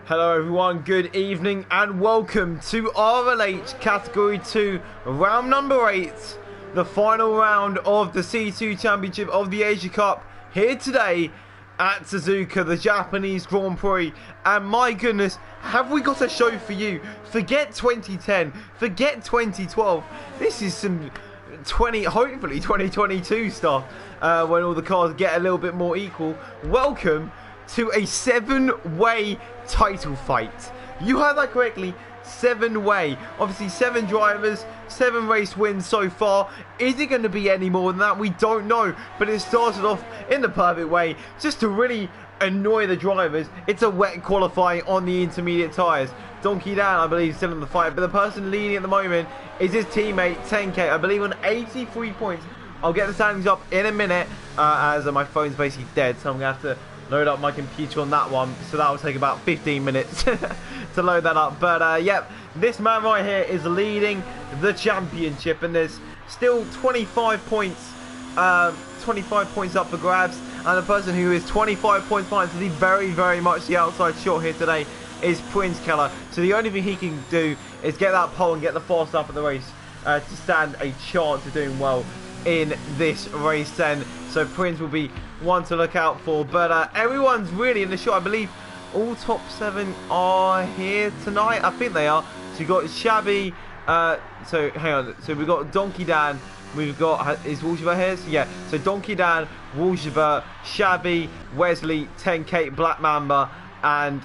Hello everyone, good evening and welcome to RLH Category 2 round number 8, the final round of the C2 Championship of the Asia Cup here today at Suzuka, the Japanese Grand Prix. And my goodness, have we got a show for you. Forget 2010, forget 2012, this is some hopefully 2022 stuff when all the cars get a little bit more equal. Welcome to a 7-way title fight. You heard that correctly, 7-way. Obviously 7 drivers, 7 race wins so far. Is it going to be any more than that? We don't know, but it started off in the perfect way just to really annoy the drivers. It's a wet qualifying on the intermediate tyres. Donkey Dan, I believe, still in the fight, but the person leading at the moment is his teammate 10K, I believe, on 83 points. I'll get the standings up in a minute as my phone's basically dead, so I'm going to have to load up my computer on that one, so that will take about 15 minutes to load that up. But yep, this man right here is leading the championship, and there's still 25 points up for grabs, and the person who is 25 points behind, so he's very much the outside shot here today, is Prince Keller. So the only thing he can do is get that pole and get the fast up at the race to stand a chance of doing well in this race then. So Prince will be one to look out for, but everyone's really in the shot. I believe all top 7 are here tonight. I think they are. So you've got Shabby, so hang on, so we've got Donkey Dan, we've got, is Woolshiver here? So yeah, so Donkey Dan, Woolshiver, Shabby, Wesley, 10K, Black Mamba, and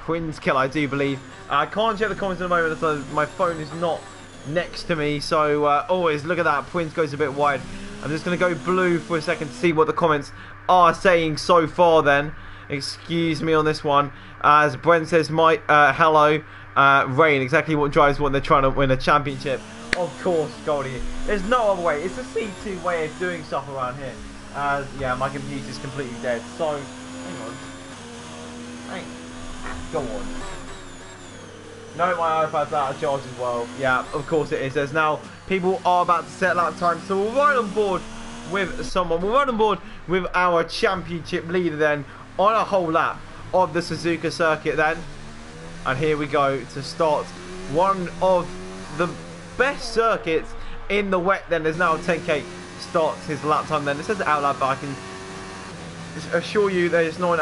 Prince Kill, I do believe. I can't check the comments at the moment, so my phone is not next to me, so always look at that. Prince goes a bit wide. I'm just going to go blue for a second to see what the comments are saying so far then. Excuse me on this one. As Brent says, hello, Rain, exactly what drives when they're trying to win a championship. Of course, Goldie. There's no other way. It's a C2 way of doing stuff around here. As, yeah, my computer's completely dead. So, hang on. Hey, go on. No, my iPad's out of charge as well. Yeah, of course it is. There's now people are about to set lap time, so we'll ride on board with someone. We'll ride on board with our championship leader then on a whole lap of the Suzuka circuit then. And here we go to start one of the best circuits in the wet then. There's now 10K starts his lap time then. It says out lap, but I can assure you there's not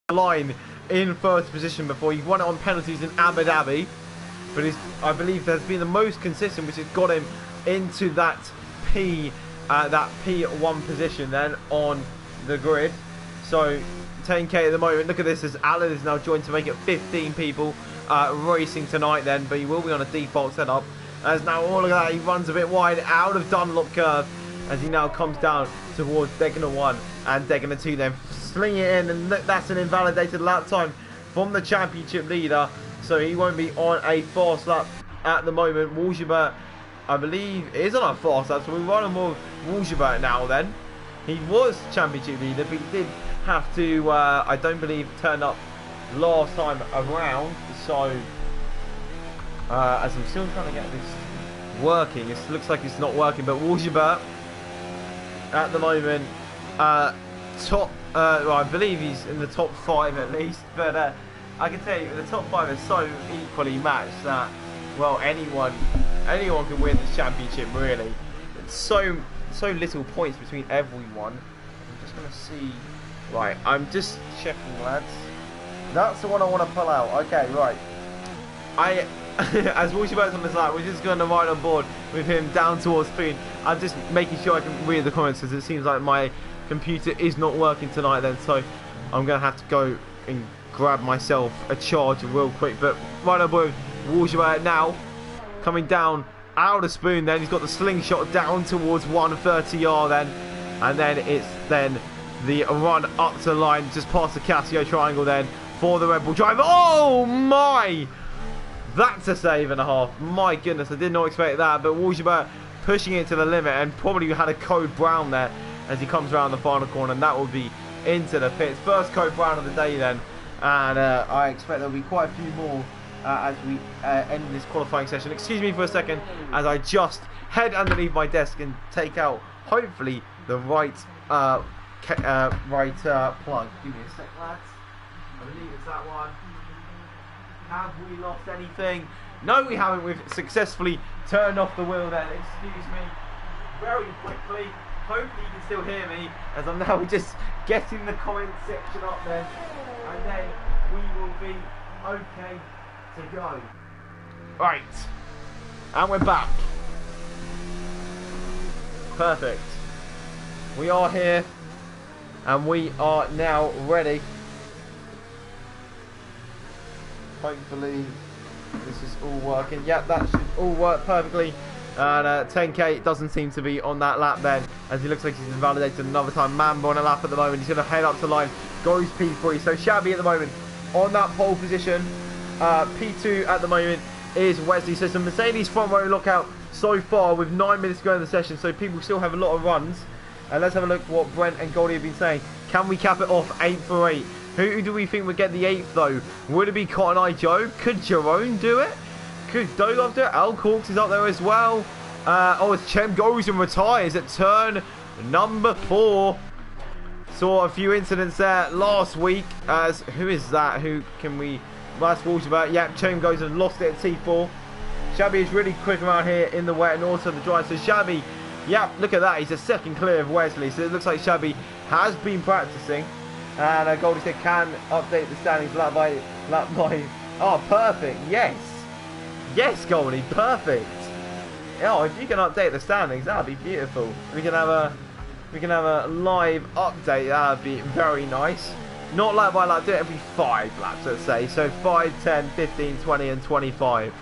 an line in first position before. He won it on penalties in Abu Dhabi, but I believe has been the most consistent, which has got him into that P1 position then on the grid. So 10K at the moment. Look at this, as Alan is now joined to make it 15 people racing tonight then, but he will be on a default setup. As now all of that, he runs a bit wide out of Dunlop curve as he now comes down towards Degner 1 and Degner 2 then. Sling it in, and that's an invalidated lap time from the championship leader, so he won't be on a fast lap at the moment. Woolshiver, I believe, is on a fast lap, so we run on more Woolshiver now then. He was championship leader, but he did have to, I don't believe, turn up last time around, so as I'm still trying to get this working, it looks like it's not working, but Woolshiver at the moment, well, I believe he's in the top 5 at least, but I can tell you the top 5 is so equally matched that, well, anyone can win this championship really. It's so little points between everyone. I'm just gonna see. Right, I'm just checking, lads. That's the one I want to pull out. Okay, right. As Woolshiver's on this lap, we're just going to ride on board with him down towards Spoon. I'm just making sure I can read the comments because it seems like my computer is not working tonight then, so I'm going to have to go and grab myself a charger real quick. But right on board with Woolshiver now, coming down out of Spoon then. He's got the slingshot down towards 130R then, and then it's then the run up to the line just past the Casio triangle then for the Red Bull driver. Oh my! That's a save and a half. My goodness, I did not expect that, but Woolshiver pushing it to the limit and probably had a code brown there as he comes around the final corner, and that will be into the pits. First code brown of the day then, and I expect there will be quite a few more as we end this qualifying session. Excuse me for a second as I just head underneath my desk and take out hopefully the right plug. Give me a sec, lads. I believe it's that one. Have we lost anything? No, we haven't. We've successfully turned off the wheel then. Excuse me. Very quickly. Hopefully you can still hear me, as I'm now just getting the comment section up then. And then we will be okay to go. Right. And we're back. Perfect. We are here. And we are now ready. Hopefully this is all working. Yep, that should all work perfectly. And 10k doesn't seem to be on that lap then, as he looks like he's invalidated another time. Mambo on a lap at the moment. He's going to head up to the line. Goes P3. So Shabby at the moment on that pole position. P2 at the moment is Wesley. So some Mercedes front row lookout so far with 9 minutes to go in the session. So people still have a lot of runs. And let's have a look at what Brent and Goldie have been saying. Can we cap it off 8 for 8? Who do we think would get the 8th though? Would it be Cotton Eye Joe? Could Jerome do it? Could Dolov do it? Al Corks is up there as well. Oh, it's Chem goes and retires at turn number 4. Saw a few incidents there last week. As who is that? Who can we? Last Walshabout. Yeah, Chem goes and lost it at T4. Shabby is really quick around here in the wet and also the dry. So Shabby, yeah, look at that. He's a second clear of Wesley. So it looks like Shabby has been practicing. And Goldie said can update the standings lap by. Oh, perfect. Yes. Yes, Goldie, perfect. Oh, if you can update the standings, that'd be beautiful. We can have a live update. That'd be very nice. Not lap by lap, do it every 5 laps, let's say. So 5, 10, 15, 20, and 25.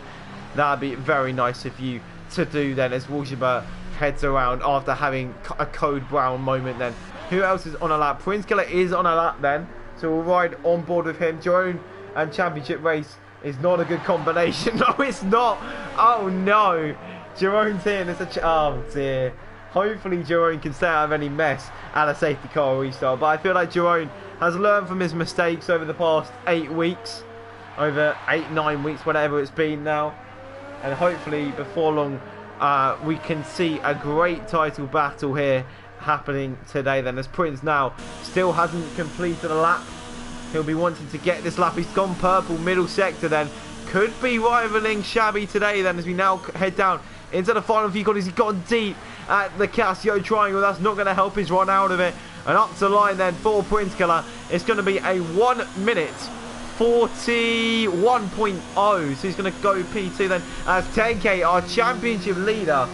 That'd be very nice of you to do then, as Walshabout heads around after having a Code Brown moment then. Who else is on a lap? Prince Killer is on a lap then, so we'll ride on board with him. Jerome and Championship Race is not a good combination. No, it's not. Oh no, Jerome's here. And it's oh dear. Hopefully Jerome can stay out of any mess at a safety car restart. But I feel like Jerome has learned from his mistakes over the past 8 weeks, over 8, 9 weeks, whatever it's been now, and hopefully before long we can see a great title battle here happening today then, as Prince now still hasn't completed a lap. He'll be wanting to get this lap. He's gone purple middle sector then. Could be rivaling Shabby today then, as we now head down into the final few corners. He's gone deep at the Casio triangle. That's not going to help his run out of it. And up to the line then for Prince Killer. It's going to be a 1 minute 41.0. So he's going to go P2 then, as 10k, our championship leader,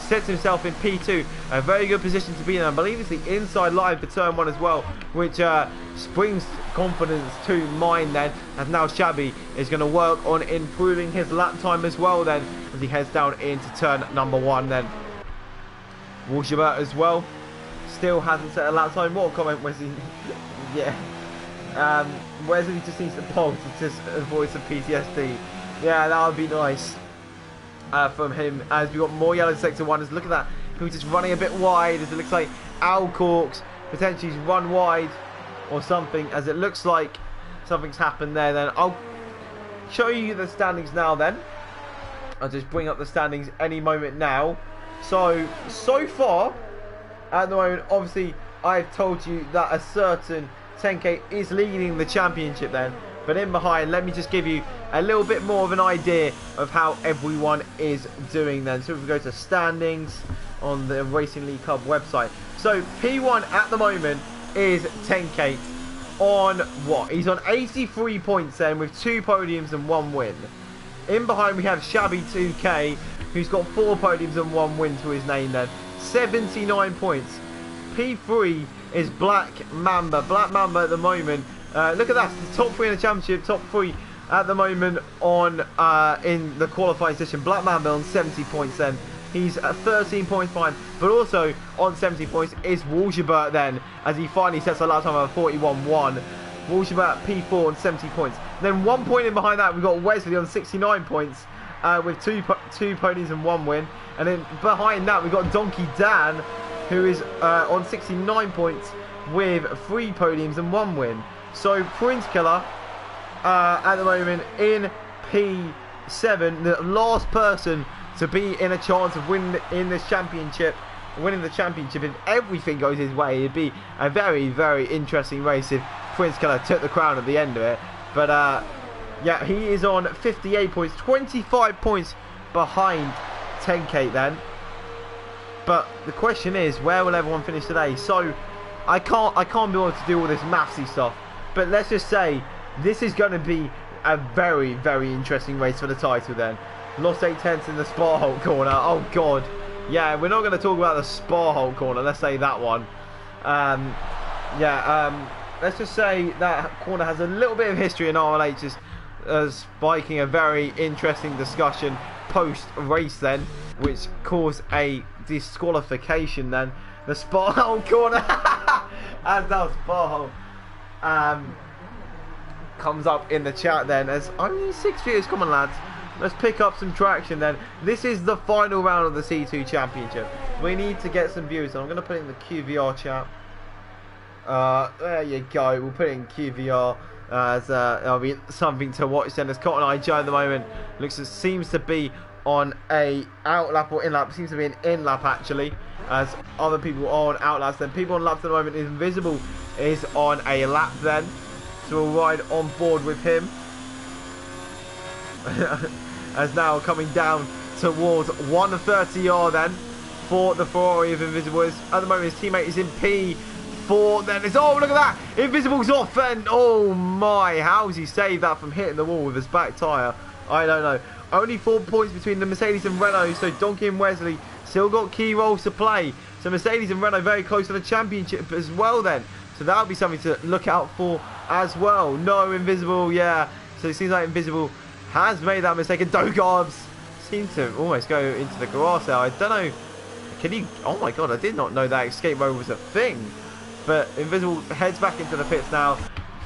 sets himself in P2. A very good position to be in. I believe it's the inside line for turn 1 as well, which springs confidence to mine then, as now Shabby is going to work on improving his lap time as well then, as he heads down into turn number 1 then. Walshabout as well still hasn't set a lap time. What a comment, Wesley. Yeah, Wesley just needs to pole to just avoid some PTSD. Yeah, that would be nice from him. As we got more yellow sector 1. Look at that, who's just running a bit wide, as it looks like Al Corks potentially run wide or something, as it looks like something's happened there then. I'll show you the standings now then. I'll just bring up the standings any moment now. So far at the moment, obviously I've told you that a certain 10k is leading the championship then, but in behind, let me just give you a little bit more of an idea of how everyone is doing then. So if we go to standings on the Racing League Hub website, so P1 at the moment is 10k on what? He's on 83 points then, with 2 podiums and 1 win. In behind we have Shabby 2k, who's got 4 podiums and 1 win to his name then, 79 points. P3 is Black Mamba. Black Mamba at the moment, look at that, the top 3 in the championship, top 3 at the moment on in the qualifying session. Black Mamba on 70 points then. He's at 13 points behind, but also on 70 points is Walshabout then, as he finally sets a lap time of 41.1. Walshabout P4 on 70 points. Then 1 point in behind that, we've got Wesley on 69 points with two ponies and 1 win. And then behind that, we've got Donkey Dan, who is on 69 points with 3 podiums and 1 win. So Prince Killer at the moment in P7, the last person to be in a chance of winning in this championship winning the championship if everything goes his way. It'd be a very, very interesting race if Prince Keller took the crown at the end of it. But yeah, he is on 58 points, 25 points behind 10K then. But the question is, where will everyone finish today? So I can't be able to do all this mathsy stuff. But let's just say this is going to be a very, very interesting race for the title then. Lost 8/10 in the Spa-Holt corner. Oh God. Yeah, we're not going to talk about the Spa-Holt corner. Let's say that one. Let's just say that corner has a little bit of history in RLH, spiking a very interesting discussion post-race then, which caused a disqualification then. The Spa-Holt corner, as that Spa-Holt comes up in the chat then, as only 6 viewers. Come on lads, let's pick up some traction then. This is the final round of the C2 Championship. We need to get some views, and I'm going to put it in the QVR chat. There you go, we'll put it in QVR as it'll be something to watch then. As Cotton Eye Joe at the moment seems to be on a out lap or in lap, seems to be an in lap actually, as other people are on out laps. Then people on laps at the moment, Invisible is on a lap then, so we'll ride on board with him. As now coming down towards 130R then for the Ferrari of Invisible. At the moment his teammate is in P4 then. It's, oh look at that, Invisible's off, and oh my, how's he saved that from hitting the wall with his back tyre? I don't know. Only 4 points between the Mercedes and Renault, so Donkey and Wesley still got key roles to play. So Mercedes and Renault very close to the championship as well then. So that'll be something to look out for as well. No, Invisible, yeah. So it seems like Invisible has made that mistake, and Dogarbs seems to almost go into the grass there. I don't know. Can he? Oh my God, I did not know that escape mode was a thing. But Invisible heads back into the pits now.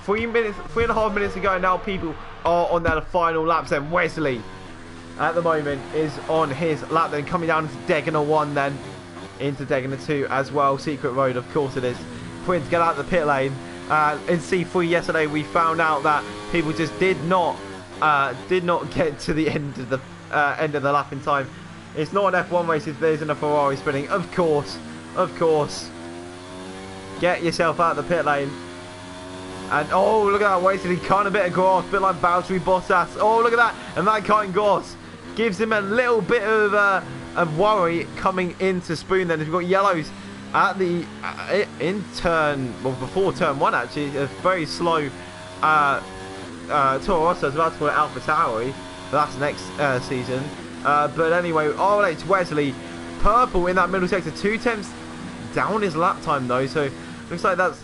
3.5 minutes ago, now people are on their final laps. Then Wesley at the moment is on his lap, then coming down into Degner 1, then into Degner 2 as well. Secret Road, of course it is. Prince get out the pit lane. In C3 yesterday, we found out that people just did not get to the end of the lap in time. It's not an F1 race if there isn't a Ferrari spinning. Of course. Get yourself out of the pit lane. And oh, look at that, wasted kind of bit of grass, a bit like Valtteri Bottas. Oh, look at that, and that cutting grass gives him a little bit of worry coming into Spoon. Then we've got yellows at the before turn 1 actually, a very slow Toro Rosso is about to call it Alpha Tauri, but that's next season. But anyway, RLH Wesley, purple in that middle sector, 2/10 down his lap time though, so looks like that's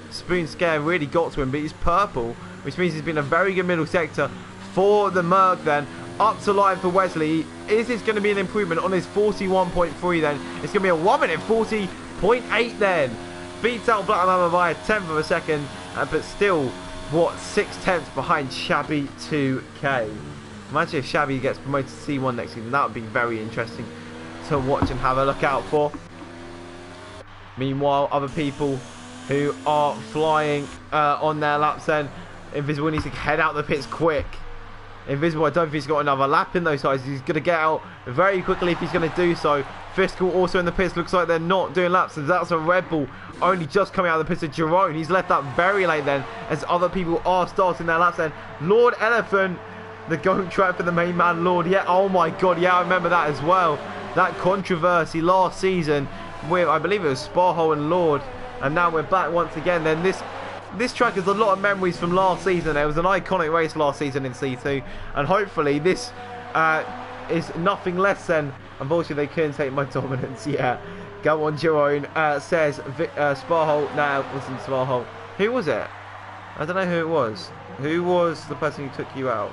Spoon scare really got to him, but he's purple, which means he's been a very good middle sector for the Merc then. Up to line for Wesley. Is this going to be an improvement on his 41.3 then? It's going to be a 1 minute 40.8 then. Beats out Black Mamba by a 10th of a second, but still, what, 6/10 behind Shabby 2K. Imagine if Shabby gets promoted to C1 next season. That would be very interesting to watch and have a look out for. Meanwhile, other people who are flying on their laps then. Invisible needs to head out the pits quick. Invisible, I don't think he's got another lap in those sides. He's going to get out very quickly if he's going to do so. Fiscal also in the pits. Looks like they're not doing laps, and that's a Red Bull only just coming out of the pits of Jerome. He's left that very late then, as other people are starting their laps then. Lord Elephant, the goat track for the main man Lord. Yeah, oh my God, yeah, I remember that as well. That controversy last season with, I believe it was Spa-Holt and Lord, and now we're back once again. Then this track has a lot of memories from last season. It was an iconic race last season in C2, and hopefully this is nothing less than. Unfortunately, they couldn't take my dominance. Yeah, go on, Jerome says Spa-Holt. No, it wasn't Spa-Holt. Who was it? I don't know who it was. Who was the person who took you out?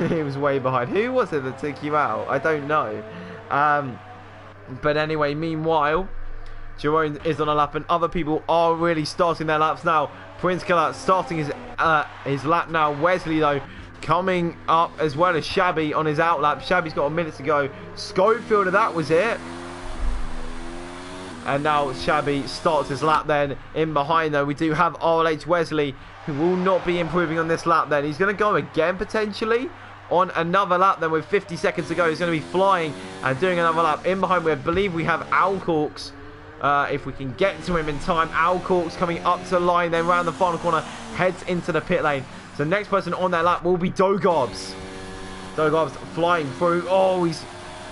He was way behind. Who was it that took you out? I don't know. But anyway, meanwhile, Jerome is on a lap, and other people are really starting their laps now. Prince Killer starting his lap now. Wesley though coming up, as well as Shabby on his out lap. Shabby's got a minute to go. Schofield, that was it. And now Shabby starts his lap then. In behind though, we do have RLH Wesley, who will not be improving on this lap then. He's going to go again potentially, on another lap then with 50 seconds to go. He's going to be flying and doing another lap. In behind, we believe we have Alcorks. If we can get to him in time. Alcorks coming up to the line, then round the final corner, heads into the pit lane. So next person on that lap will be Dogobs. Dogobs flying through. Oh, he's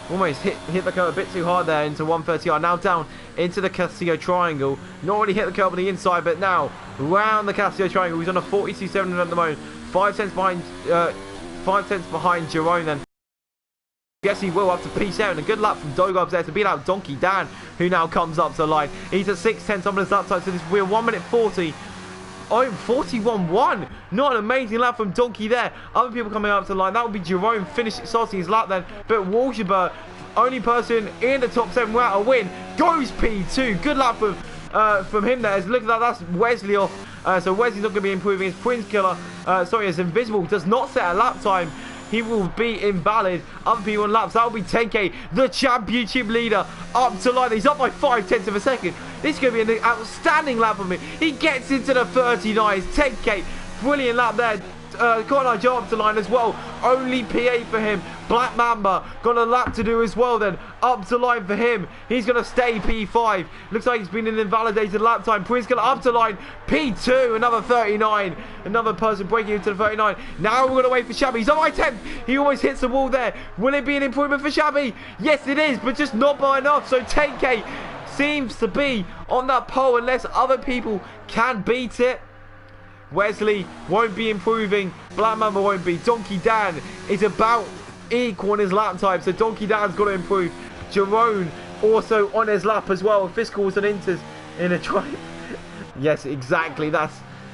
almost hit the curb a bit too hard there into 130R. Now down into the Castillo Triangle. Not really hit the curb on the inside, but now round the Castillo Triangle. He's on a 42.7 at the moment. 5 tenths behind Jerome then. Yes, he will up to P7. A good lap from Dogobs there to beat out Donkey Dan, who now comes up to the line. He's at 6 tenths on his lap time, so this will be a 1 minute 40. Oh, 41.1. Not an amazing lap from Donkey there. Other people coming up to the line. That would be Jerome starting his lap then. But Walshaber, only person in the top 7 without a win, goes P2. Good lap from him there. Look at that. That's Wesley off. So Wesley's not going to be improving. His Prince Killer, his Invisible does not set a lap time. He will be invalid. Other people on laps. That will be 10K, the championship leader, up to line. He's up by 5 tenths of a second. This is going to be an outstanding lap for me. He gets into the 39s. 10K. Brilliant lap there. Got a job up to line as well. Only P8 for him. Black Mamba got a lap to do as well then. Up to line for him. He's going to stay P5. Looks like he's been an invalidated lap time. Prince going up to line. P2. Another 39. Another person breaking into the 39. Now we're going to wait for Shabby. He's on my 10th. He almost hits the wall there. Will it be an improvement for Shabby? Yes, it is, but just not by enough. So 10K seems to be on that pole unless other people can beat it. Wesley won't be improving. Black Mamba won't be. Donkey Dan is about equal on his lap time, so Donkey Dan's got to improve. Jerome also on his lap as well. Fiscals and Inters in a drive. Yes, exactly. That's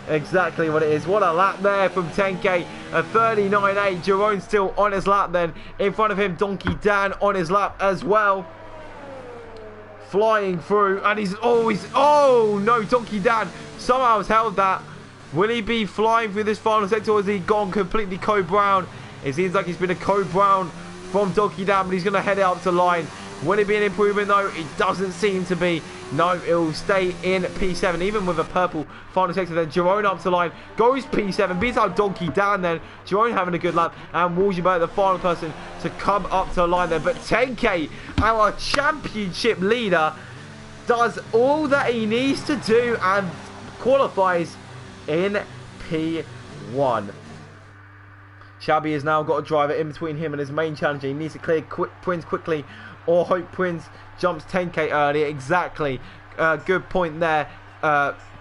exactly what it is. What a lap there from 10K. A 39.8. Jerome still on his lap then. In front of him, Donkey Dan on his lap as well. Flying through, and he's always... Oh, no, Donkey Dan somehow has held that. Will he be flying through this final sector, or has he gone completely code brown? It seems like he's been a code brown from Donkey Dan, but he's going to head it up to line. Will it be an improvement though? It doesn't seem to be. No, it will stay in P7, even with a purple final sector. Then Jerome up to line, goes P7, beats out Donkey Dan then. Jerome having a good lap, and Walshaber, the final person to come up to the line then. But 10K, our championship leader, does all that he needs to do and qualifies in P1. Shabby has now got a driver in between him and his main challenger. He needs to clear Prince quickly, or hope Prince jumps 10K early. Exactly. Good point there,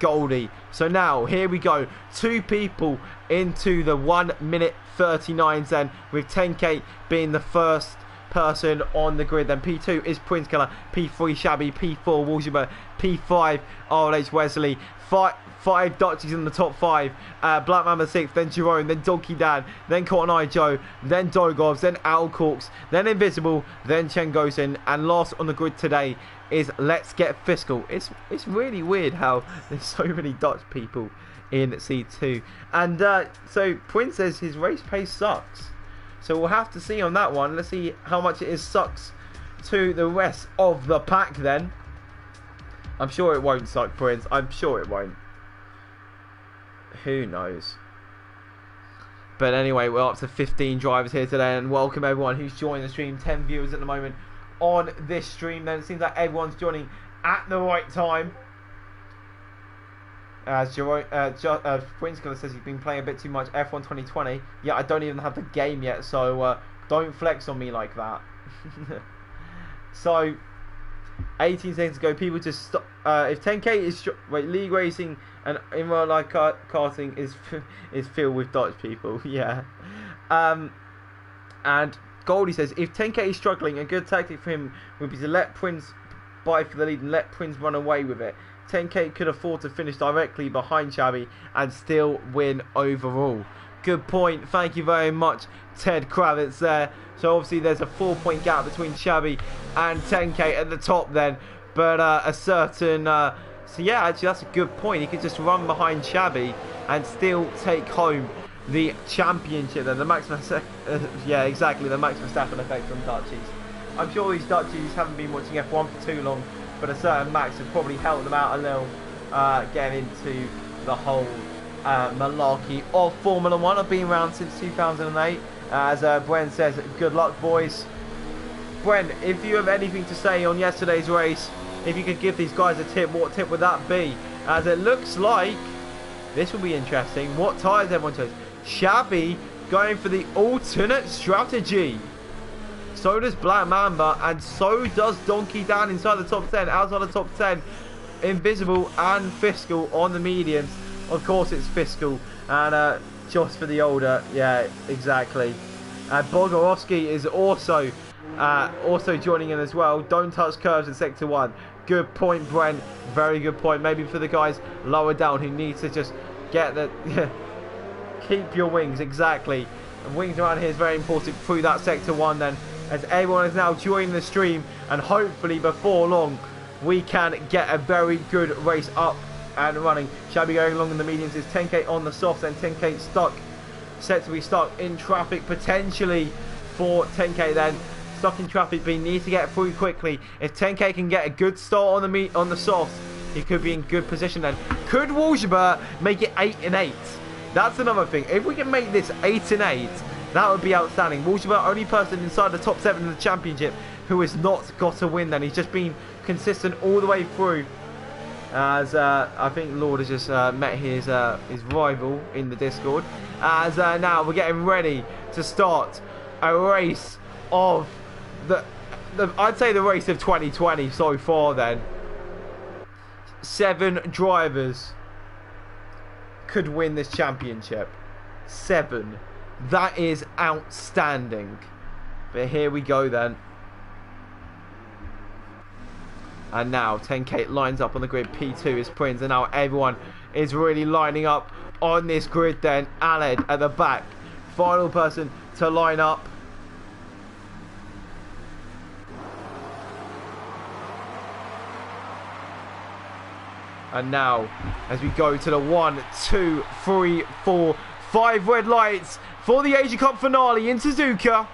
Goldie. So now, here we go. 2 people into the 1 minute 39s then, with 10K being the first person on the grid. Then P2 is Prince Killer, P3 Shabby, P4 Walshaber, P5 RLH Wesley, 5 Dutchies in the top 5, Black Mamba 6th, then Jerome, then Donkey Dan, then Cotton Eye Joe, then Dogobs, then Alcorks, then Invisible, then Chengosin, and last on the grid today is Let's Get Fiscal. It's really weird how there's so many Dutch people in C2, and so Prince says his race pace sucks. So we'll have to see on that one. Let's see how much it is sucks to the rest of the pack then. I'm sure it won't suck, Prince. I'm sure it won't. Who knows? But anyway, we're up to 15 drivers here today, and welcome everyone who's joining the stream. 10 viewers at the moment on this stream. Then it seems like everyone's joining at the right time. As Prince Killer says, he's been playing a bit too much F1 2020. Yeah, I don't even have the game yet, so don't flex on me like that. So 18 seconds ago, people just stop. If 10K is league racing and in real life karting is filled with Dutch people, yeah. And Goldie says if 10K is struggling, a good tactic for him would be to let Prince buy for the lead and let Prince run away with it. 10K could afford to finish directly behind Shabby and still win overall. Good point. Thank you very much, Ted Kravitz there. So obviously there's a 4-point gap between Shabby and 10K at the top then. But a certain... so yeah, actually that's a good point. He could just run behind Shabby and still take home the championship then. The Max yeah, exactly. The Max Verstappen effect from Dutchies. I'm sure these Dutchies haven't been watching F1 for too long, but a certain Max has probably helped them out a little, getting into the whole malarkey of Formula 1. I've been around since 2008, As Bren says, good luck, boys. Bren, if you have anything to say on yesterday's race, if you could give these guys a tip, what tip would that be? As it looks like, this will be interesting. What tyres everyone chose? Shabby going for the alternate strategy. So does Black Mamba, and so does Donkey down inside the top 10. Outside the top 10, Invisible and Fiscal on the mediums. Of course it's Fiscal, and just for the older, yeah, exactly. Bogorovsky is also joining in as well. Don't touch curves in sector 1. Good point, Brent. Very good point. Maybe for the guys lower down who need to just get the keep your wings, exactly. And wings around here is very important through that sector 1 then, as everyone is now joining the stream, and hopefully before long we can get a very good race up and running. Shabby going along in the mediums is 10k on the softs, and 10k stuck, set to be stuck in traffic potentially for 10k then. Stuck in traffic, but he needs to get through quickly. If 10k can get a good start on the softs, he could be in good position then. Could Walshaber make it 8 and 8? That's another thing. If we can make this 8 and 8, that would be outstanding. Walshaber, only person inside the top 7 in the championship who has not got a win then. He's just been consistent all the way through. As I think Lord has just met his rival in the Discord. As now we're getting ready to start a race of I'd say the race of 2020 so far then. 7 drivers could win this championship. 7. That is outstanding. But here we go then. And now 10k lines up on the grid. P2 is Prince, and now everyone is really lining up on this grid then. Aled at the back, final person to line up. And now, as we go to the 1, 2, 3, 4, 5 red lights for the Asia Cup finale in Suzuka.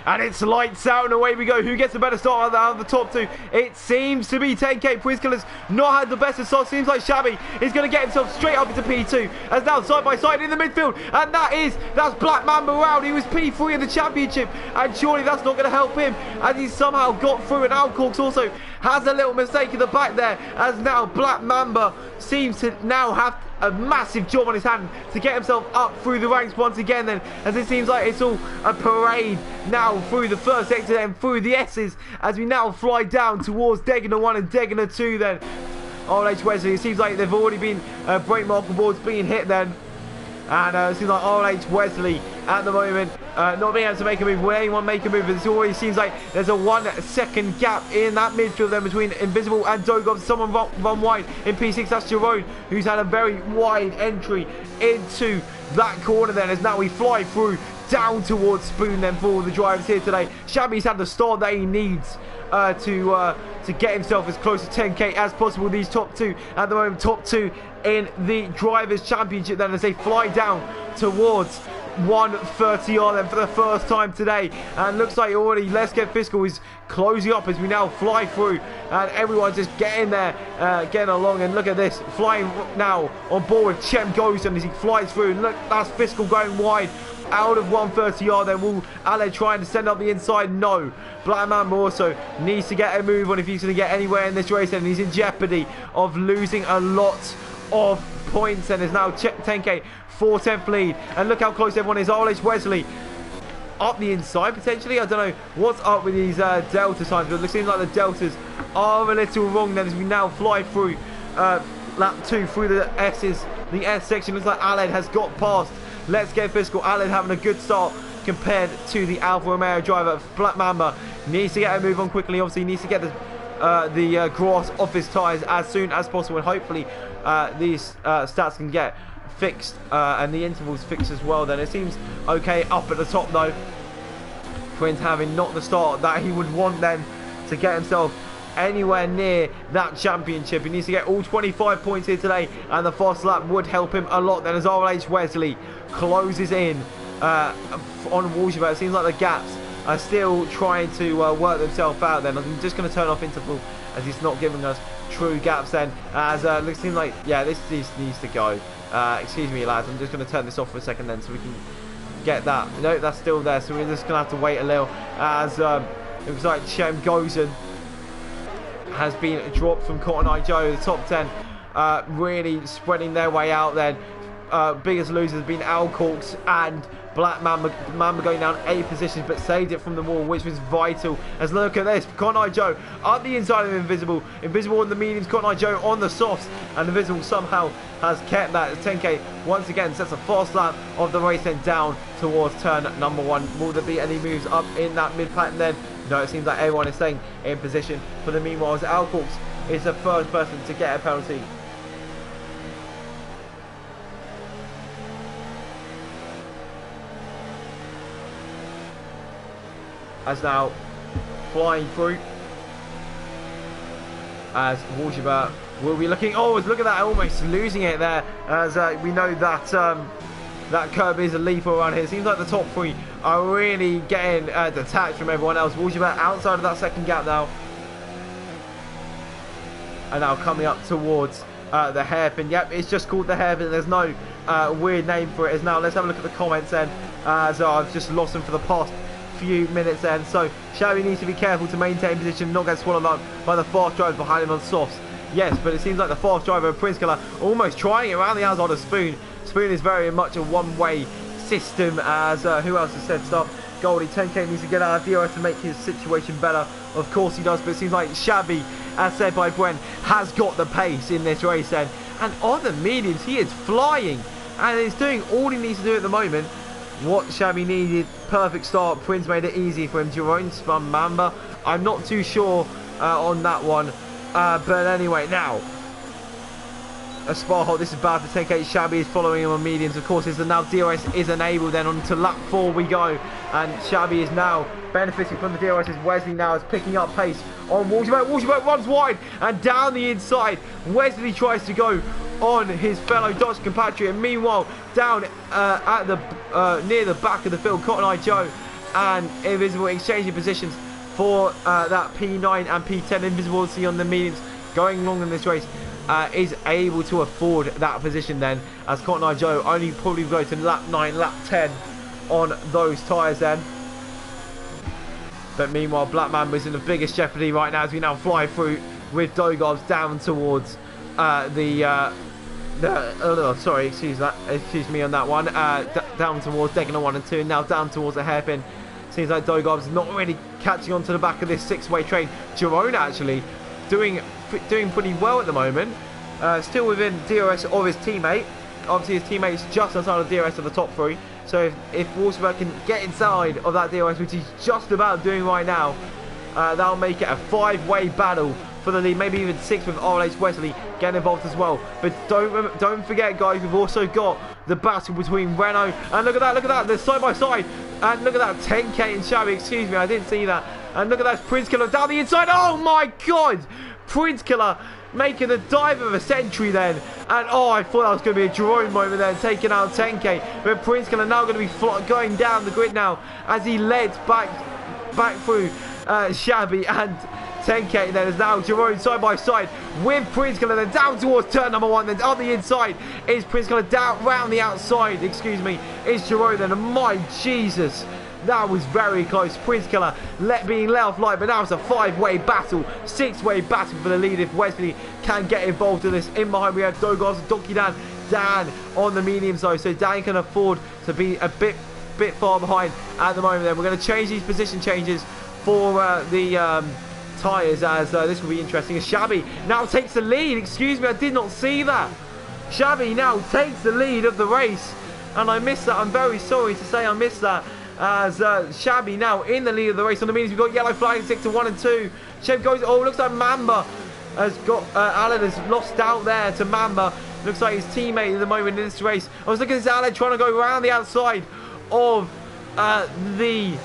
And it's lights out and away we go. Who gets a better start out of the top 2? It seems to be 10k. Priskal has not had the best of start. Seems like Shabby is going to get himself straight up into P2. As now side by side in the midfield. And that's Black Mamba round. He was P3 in the championship. And surely that's not going to help him, as he's somehow got through. And Alcorks also has a little mistake in the back there. As now Black Mamba seems to now have a massive job on his hand to get himself up through the ranks once again then, as it seems like it's all a parade now through the first sector and through the S's, as we now fly down towards Degner 1 and Degner 2 then. RLH Wesley, it seems like they've already been brake marker boards being hit then. And it seems like RLH Wesley at the moment not being able to make a move. Will anyone make a move? It already seems like there's a 1 second gap in that midfield then between Invisible and Dogov. Someone run wide in P6. That's Jerome, who's had a very wide entry into that corner then, as now we fly through down towards Spoon then for the drivers here today. Shabby's had the start that he needs to get himself as close to 10k as possible. These top 2 at the moment, top 2 in the Drivers' Championship then, as they fly down towards 130R then for the first time today. And looks like already Let's Get Fiscal is closing up as we now fly through, and everyone's just getting there, getting along. And look at this, flying now on board with Chem Ghost, as he flies through. And look, that's Fiscal going wide out of 130R then. Will Ale trying to send up the inside? No. Black Mamba also needs to get a move on if he's going to get anywhere in this race, and he's in jeopardy of losing a lot of points. And is now 10k 4/10 lead, and look how close everyone is. RLH Wesley up the inside potentially. I don't know what's up with these delta times, but it seems like the deltas are a little wrong then, as we now fly through lap 2 through the S's. The S section looks like Aled has got past Let's Get Fiscal. Aled having a good start compared to the Alfa Romeo driver. Black Mamba needs to get a move on quickly. Obviously needs to get the grass off his tyres as soon as possible, and hopefully these stats can get fixed and the intervals fixed as well then. It seems okay up at the top though. Prince having not the start that he would want then to get himself anywhere near that championship. He needs to get all 25 points here today, and the fast lap would help him a lot then, as RLH Wesley closes in on Walshaber. It seems like the gaps are still trying to work themselves out then. I'm just going to turn off interval, as he's not giving us true gaps then, as it seems like, yeah, this needs to go. Excuse me lads, I'm just going to turn this off for a second then, so we can get that. No, that's still there, so we're just going to have to wait a little as it looks like Shem Gozen has been dropped from Cotton Eye Joe, the top 10, really spreading their way out then. Biggest losers have been Alcorks and Black Mamba. Mamba going down 8 positions, but saved it from the wall, which was vital. As look at this, Cotton Eye Joe up the inside of Invisible. Invisible on the mediums, Cotton Eye Joe on the softs, and Invisible somehow has kept that. 10K once again sets a fast lap of the race then down towards turn number 1. Will there be any moves up in that mid pattern then? No, it seems like everyone is staying in position for the meanwhile, as Alcorks is the first person to get a penalty. As now flying through as Walshiba will be looking, oh look at that, almost losing it there, as we know that that curb is a lethal around here. Seems like the top 3 are really getting detached from everyone else. Walshiba outside of that second gap now, and now coming up towards the hairpin. Yep, it's just called the hairpin, there's no weird name for it. As now let's have a look at the comments then, as I've just lost them for the past few minutes then. So Shabby needs to be careful to maintain position, not get swallowed up by the fast driver behind him on softs. Yes, but it seems like the fast driver of Prince Killer almost trying it around the outside of Spoon. Spoon is very much a one-way system, as who else has said stuff? Goldie, 10K needs to get out of DRS to make his situation better. Of course he does, but it seems like Shabby, as said by Brent, has got the pace in this race then. And on the mediums, he is flying and is doing all he needs to do at the moment. What Shabby needed, perfect start. Prince made it easy for him. Jerome spun Mamba. I'm not too sure on that one. But anyway, now a spot hole. This is bad for 10K. Shabby is following him on mediums. Of course, now DRS is enabled. Then on to lap 4 we go. And Shabby is now benefiting from the DRS. As Wesley now is picking up pace on Walshiba. Walshiba runs wide and down the inside. Wesley tries to go on his fellow Dutch compatriot. Meanwhile, down at the near the back of the field, Cotton Eye Joe and Invisible exchanging positions for that P9 and P10. Invisible see on the mediums going along in this race is able to afford that position then, as Cotton Eye Joe only probably go to lap 9, lap 10 on those tyres then. But meanwhile, Black Mamba is in the biggest jeopardy right now as we now fly through with Dogobs down towards sorry, excuse me on that one. Down towards Degner 1 and 2, and now down towards the hairpin. Seems like Dogobs not really catching on to the back of this 6-way train. Jerome actually doing pretty well at the moment. Still within DRS of his teammate. Obviously his teammate's just outside of DRS of the top 3. So if Walshiba can get inside of that DRS, which he's just about doing right now, that'll make it a 5-way battle for the lead, maybe even 6 with RLH Wesley getting involved as well. But don't forget, guys, we've also got the battle between Renault and look at that, they're side by side, and look at that, 10K and Shabby, excuse me, I didn't see that, and look at that, Prince Killer down the inside. Oh my god, Prince Killer making the dive of a century then, and oh, I thought that was going to be a Jerome moment then, taking out 10K, but Prince Killer now going to be going down the grid now as he led back through Shabby and 10K. Then is now Jerome side by side with Prince Killer, then down towards turn number 1, then on the inside is Prince Killer, down round the outside, excuse me, is Jerome then, and my Jesus, that was very close. Prince Killer being let off light, but now it's a 5-way battle, 6-way battle for the lead if Wesley can get involved in this. In behind we have Dogos and Donkey Dan on the medium side, so Dan can afford to be a bit far behind at the moment. Then we're going to change these position changes for the tyres, as this will be interesting. As Shabby now takes the lead, excuse me, I did not see that. Shabby now takes the lead of the race, and I missed that. I'm very sorry to say I missed that, as Shabby now in the lead of the race. On the mediums we've got yellow flying 6 to 1 and 2. Chev goes, oh, looks like Mamba has got Alan has lost out there to Mamba. Looks like his teammate at the moment in this race. I was looking at Alan trying to go around the outside of the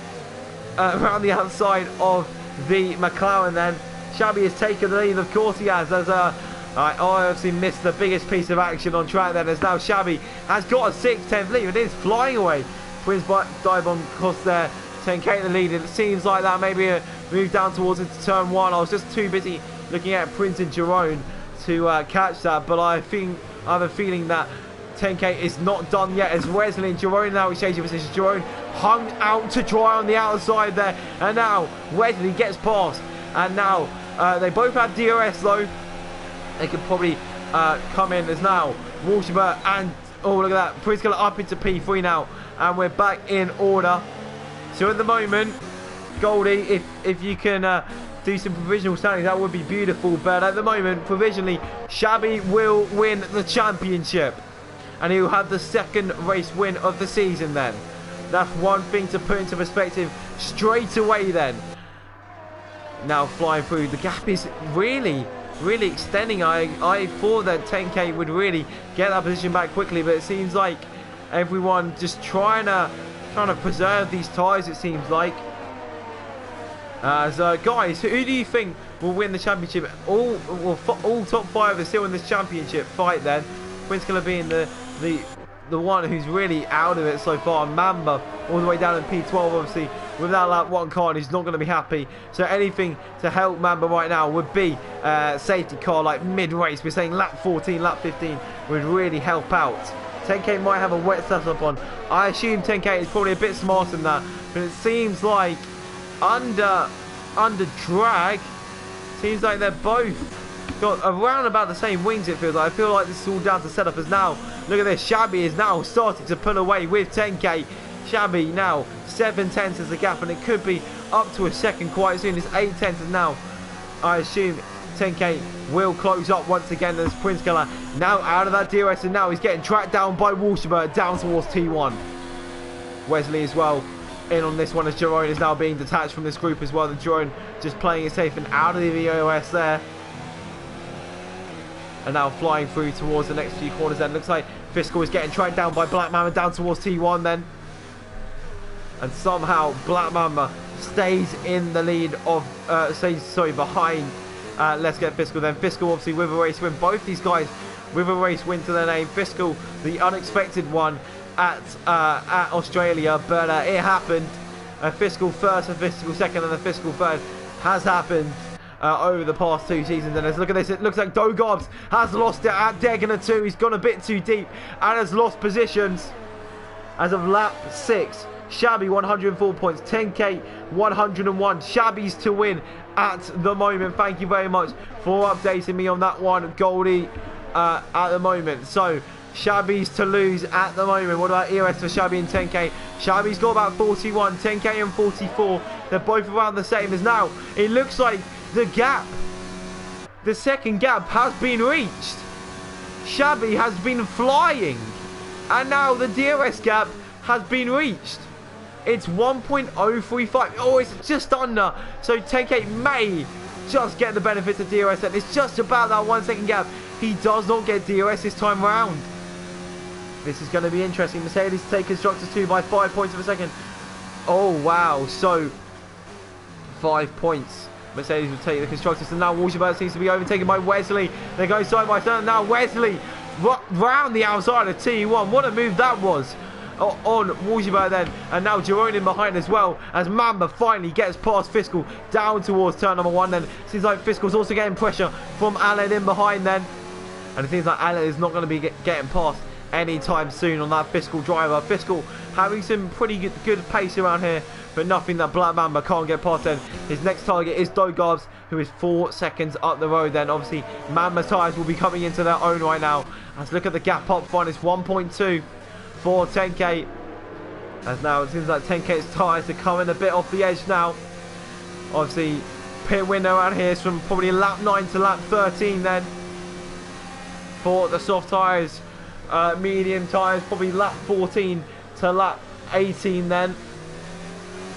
McLaren then. Shabby has taken the lead, of course he has, as I obviously missed the biggest piece of action on track then, as now Shabby has got a 6/10 lead, and is flying away. Prince dive on course there, 10K the lead, and it seems like that maybe a move down towards into turn 1. I was just too busy looking at Prince and Jerome to catch that, but I have a feeling that 10K is not done yet as Wesley and Jerome now exchanging positions. Jerome hung out to dry on the outside there. And now Wesley gets past. And now they both have DRS though. They could probably come in as now Walshaber and, oh look at that, Pritzker up into P3 now. And we're back in order. So at the moment, Goldie, if you can do some provisional standings, that would be beautiful. But at the moment, provisionally, Shabby will win the championship. And he will have the second race win of the season then. That's one thing to put into perspective straight away then. Now flying through. The gap is really extending. I thought that 10K would really get that position back quickly. But it seems like everyone just trying to preserve these tyres, it seems like. So guys, who do you think will win the championship? All top 5 are still in this championship fight then. Pritzker being the one who's really out of it so far. Mamba all the way down in P12 obviously without that one car, and he's not going to be happy. So anything to help Mamba right now would be safety car like mid-race. We're saying lap 14, lap 15 would really help out. 10K might have a wet setup on. I assume 10K is probably a bit smarter than that, but it seems like under drag, seems like they're both got around about the same wings, it feels like. I feel like this is all down to setup as now. Look at this, Shabby is now starting to pull away with 10K. Shabby now 7 tenths is the gap, and it could be up to a second quite soon. It's 8 tenths now. I assume 10K will close up once again as Pritzker now out of that DRS, and now he's getting tracked down by Walshaber down towards T1. Wesley as well in on this one as Jerome is now being detached from this group as well. The Jerome just playing it safe and out of the VOS there. And now flying through towards the next few corners then. Looks like Fiscal is getting tracked down by Black Mamba down towards T1 then. And somehow Black Mamba stays in the lead of, behind. Let's get Fiscal then. Fiscal obviously with a race win. Both these guys with a race win to their name. Fiscal, the unexpected one at Australia, but it happened. Fiscal first and Fiscal second, and the Fiscal third has happened over the past 2 seasons. And let's look at this. It looks like Dogobs has lost it at Degana 2. He's gone a bit too deep and has lost positions as of lap 6. Shabby 104 points, 10K 101. Shabby's to win at the moment. Thank you very much for updating me on that one, Goldie, at the moment. So Shabby's to lose at the moment. What about EOS for Shabby and 10K? Shabby's got about 41, 10K and 44. They're both around the same as now. It looks like the gap, the second gap has been reached. Shabby has been flying, and now the DRS gap has been reached. It's 1.035. Oh, it's just under. So 10K may just get the benefits of DRS. And it's just about that 1 second gap. He does not get DRS this time around. This is going to be interesting. Mercedes take Constructors 2 by 5 points of a second. Oh, wow. So 5 points. Mercedes will take the Constructors. And now Walshaber seems to be overtaken by Wesley. They go side by side. Now Wesley round the outside of T1. What a move that was on Walshaber then. And now Jerome in behind as well, as Mamba finally gets past Fiscal down towards turn number 1 then. Seems like Fiscal's also getting pressure from Alan in behind then. And it seems like Alan is not going to be getting past anytime soon on that Fiscal driver. Fiscal having some pretty good pace around here, but nothing that Black Mamba can't get past then. His next target is Dogobs, who is 4 seconds up the road then. Obviously, Mamba's tyres will be coming into their own right now. Let's look at the gap up front. It's 1.2 for 10K. As now it seems like 10K's tyres are coming a bit off the edge now. Obviously, pit window around here is from probably lap 9 to lap 13 then. For the soft tyres, medium tyres, probably lap 14 to lap 18 then.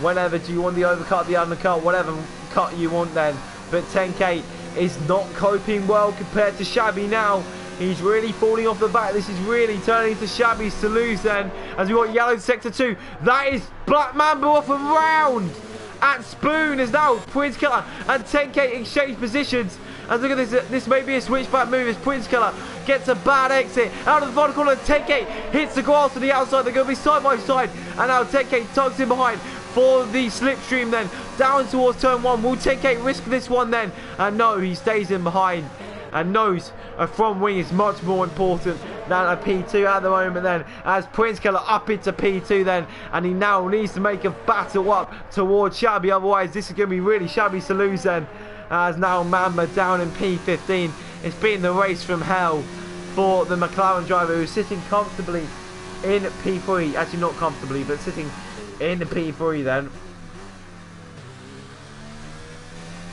Whenever do you want the overcut, the undercut, whatever cut you want then. But 10K is not coping well compared to Shabby now. He's really falling off the back. This is really turning to Shabby's to lose then. As we got yellow sector 2. That is Black Mamba off and round. At Spoon is now Pritzker and 10K exchange positions. And look at this. This may be a switchback move as Pritzker gets a bad exit out of the final corner. 10K hits the grass to the outside. They're going to be side by side. And now 10K tugs in behind for the slipstream then. Down towards turn 1. Will 10K risk this one then? And no, he stays in behind. And knows a front wing is much more important down to P2 at the moment then, as Prince Killer up into P2 then, and he now needs to make a battle up towards Shabby, otherwise this is going to be really shabby to lose then, as now Mamba down in P15. It's been the race from hell for the McLaren driver, who's sitting comfortably in P3, actually not comfortably, but sitting in P3 then.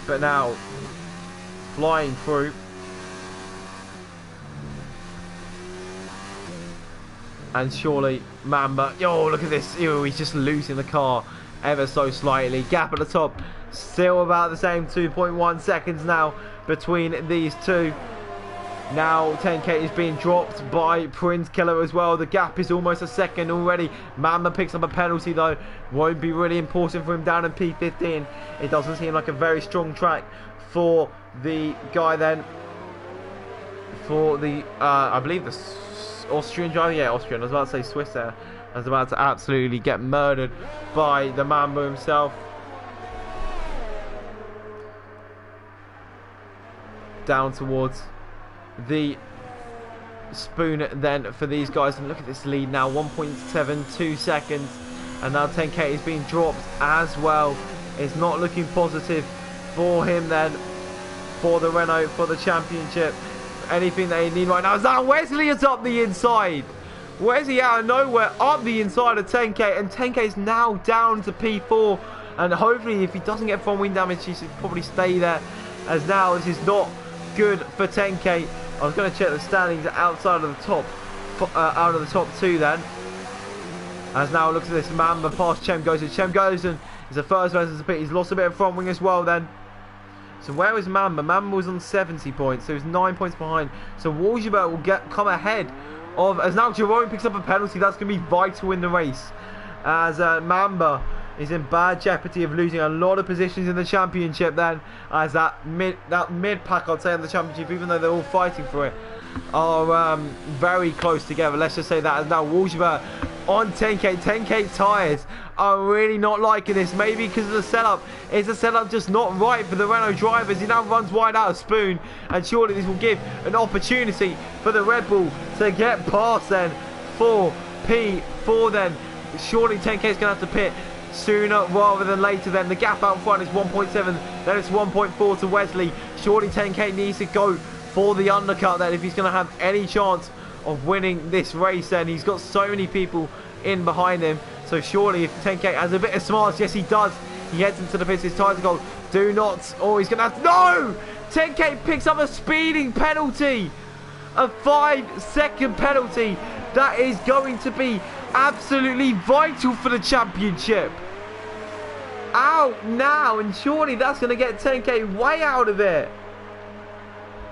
But now, flying through. And surely, Mamba, oh look at this, ew, he's just losing the car ever so slightly. Gap at the top, still about the same, 2.1 seconds now between these two. Now 10k is being dropped by Prince Killer as well. The gap is almost a second already. Mamba picks up a penalty though. Won't be really important for him down in P15. It doesn't seem like a very strong track for the guy then. For the, I believe the Austrian driver. Yeah, Austrian. I was about to say Swiss there. I was about to absolutely get murdered by the Mamba himself. Down towards the spoon then for these guys, and look at this lead now, 1.72 seconds, and now 10k is being dropped as well. It's not looking positive for him then, for the Renault, for the championship. Anything they need right now is that Wesley is up the inside. Wesley out of nowhere up the inside of 10k, and 10k is now down to P4, and hopefully if he doesn't get front wing damage he should probably stay there, as now this is not good for 10k. I was going to check the standings outside of the top, out of the top two then. As now look at this, Mamba past Chem Gozen. Chem Gozen is the first person to pit. He's lost a bit of front wing as well then. So where is Mamba? Mamba was on 70 points, so he's 9 points behind. So Walsberg will come ahead of, as now Jerome picks up a penalty. That's going to be vital in the race, as Mamba is in bad jeopardy of losing a lot of positions in the championship then, as that mid pack, I'd say, in the championship, even though they're all fighting for it, are very close together. Let's just say that, as now Walsberg on 10k tyres are really not liking this, maybe because of the setup. Is the setup just not right for the Renault drivers? He now runs wide out of spoon, and surely this will give an opportunity for the Red Bull to get past then for P4 then. Surely 10k is going to have to pit sooner rather than later then. The gap out front is 1.7, then it's 1.4 to Wesley. Surely 10k needs to go for the undercut then if he's going to have any chance of winning this race then. He's got so many people in behind him, so surely if 10k has a bit of smarts, yes he does, he heads into the pits. His tyres go, do not, oh he's going to have, no! 10k picks up a speeding penalty, a 5-second penalty. That is going to be absolutely vital for the championship. Out now, and surely that's going to get 10k way out of it.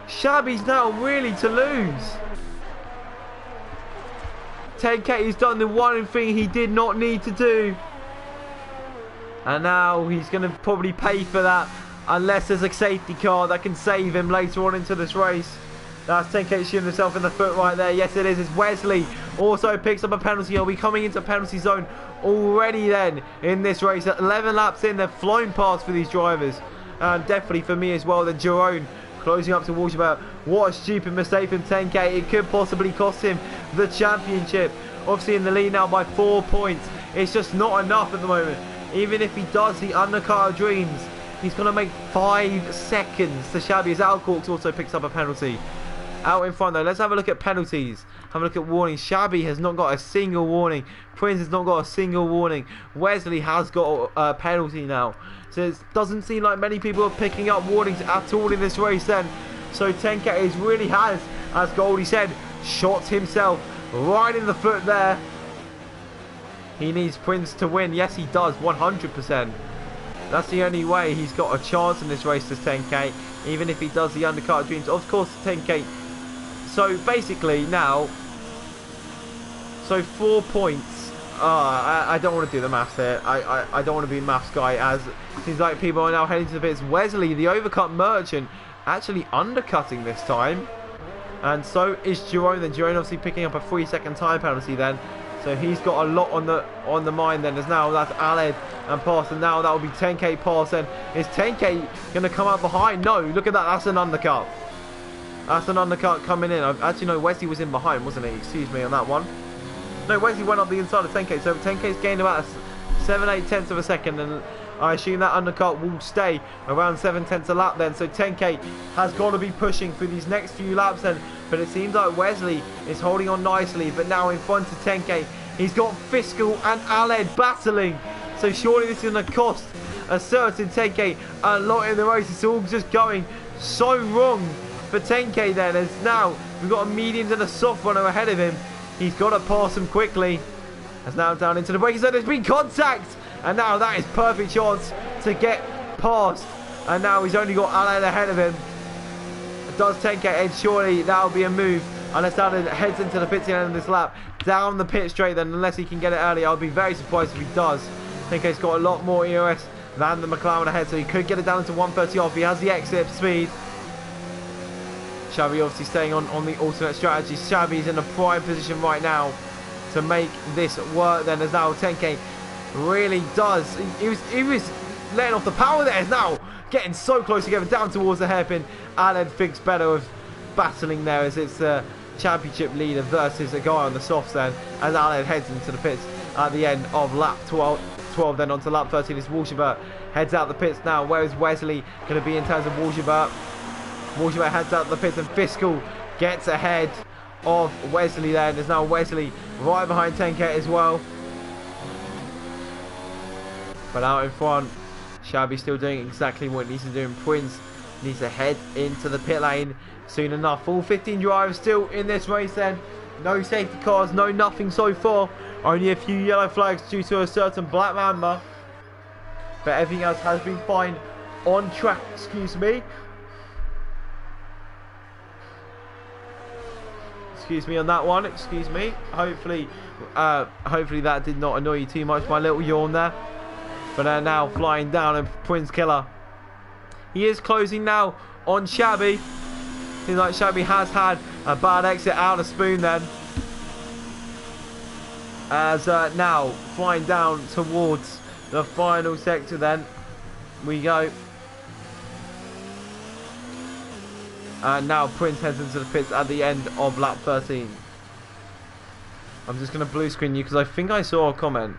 Shabby's now really to lose. 10k has done the one thing he did not need to do, and now he's going to probably pay for that, unless there's a safety car that can save him later on into this race. That's 10k shooting himself in the foot right there. Yes, it is. It's Wesley also picks up a penalty. He'll be coming into penalty zone already then in this race. 11 laps in, they've flown past for these drivers. And definitely for me as well, the Jerome closing up to Walsberg. What a stupid mistake from 10k. It could possibly cost him the championship. Obviously in the lead now by 4 points. It's just not enough at the moment. Even if he does the undercut of dreams, he's going to make 5 seconds to Shabby, as Alcorks also picks up a penalty. Out in front though, let's have a look at penalties. Have a look at warnings. Shabby has not got a single warning. Prince has not got a single warning. Wesley has got a penalty now. So it doesn't seem like many people are picking up warnings at all in this race then. So 10k is really has, as Goldie said, shot himself right in the foot there. He needs Prince to win. Yes, he does, 100%. That's the only way he's got a chance in this race, as 10k. Even if he does the undercut of dreams. Of course, 10k. So basically now, so 4 points. I don't want to do the maths here. I don't want to be a maths guy, as it seems like people are now heading to the pits. Wesley, the overcut merchant, actually undercutting this time. And so is Jerome then. Jerome obviously picking up a 3-second time penalty then. So he's got a lot on the mind then, as now that's Aled and pass, and now that will be 10k pass then. Is 10k going to come out behind? No, look at that, that's an undercut. That's an undercut coming in. Actually, no, Wesley was in behind, wasn't he? Excuse me on that one. No, Wesley went on the inside of 10k, so 10k's gained about 7-8 tenths of a second, and I assume that undercut will stay around 7 tenths a lap then. So 10k has got to be pushing for these next few laps then, but it seems like Wesley is holding on nicely, but now in front of 10k, he's got Fiscal and Aled battling. So surely this is going to cost a certain 10k a lot in the race. It's all just going so wrong for 10k then, as now we've got a medium and a soft runner ahead of him. He's got to pass him quickly. As now down into the braking zone, there's been contact, and now that is perfect chance to get past, and now he's only got Aled ahead of him. Does 10k edge? Surely that'll be a move, unless Aled heads into the pits at the end of this lap, down the pit straight then, unless he can get it early. I'll be very surprised if he does. 10k's got a lot more EOS than the McLaren ahead, so he could get it down to 130 off. He has the exit speed. Xavi obviously staying on the alternate strategy. Xavi's in a prime position right now to make this work then, as now 10k really does. He was letting off the power there. Is now getting so close together down towards the hairpin. Aled thinks better of battling there, as it's a championship leader versus a guy on the softs then, as Aled heads into the pits at the end of lap 12 then onto lap 13 is Walshabert heads out the pits now. Where is Wesley going to be in terms of Walshabert? Walshabert heads out the pits, and Fiscal gets ahead of Wesley there. There's now Wesley right behind 10k as well. But out in front, Xavi still doing exactly what he needs to do, and Prince needs to head into the pit lane soon enough. Full 15 drivers still in this race then. No safety cars, no nothing so far. Only a few yellow flags due to a certain black mamba. But everything else has been fine on track, excuse me. Excuse me on that one, excuse me. Hopefully that did not annoy you too much, my little yawn there. But now flying down, and Prince Killer, he is closing now on Xavi. Seems like Xavi has had a bad exit out of Spoon then. As now flying down towards the final sector then we go. And now Prince heads into the pits at the end of lap 13. I'm just going to blue screen you because I think I saw a comment.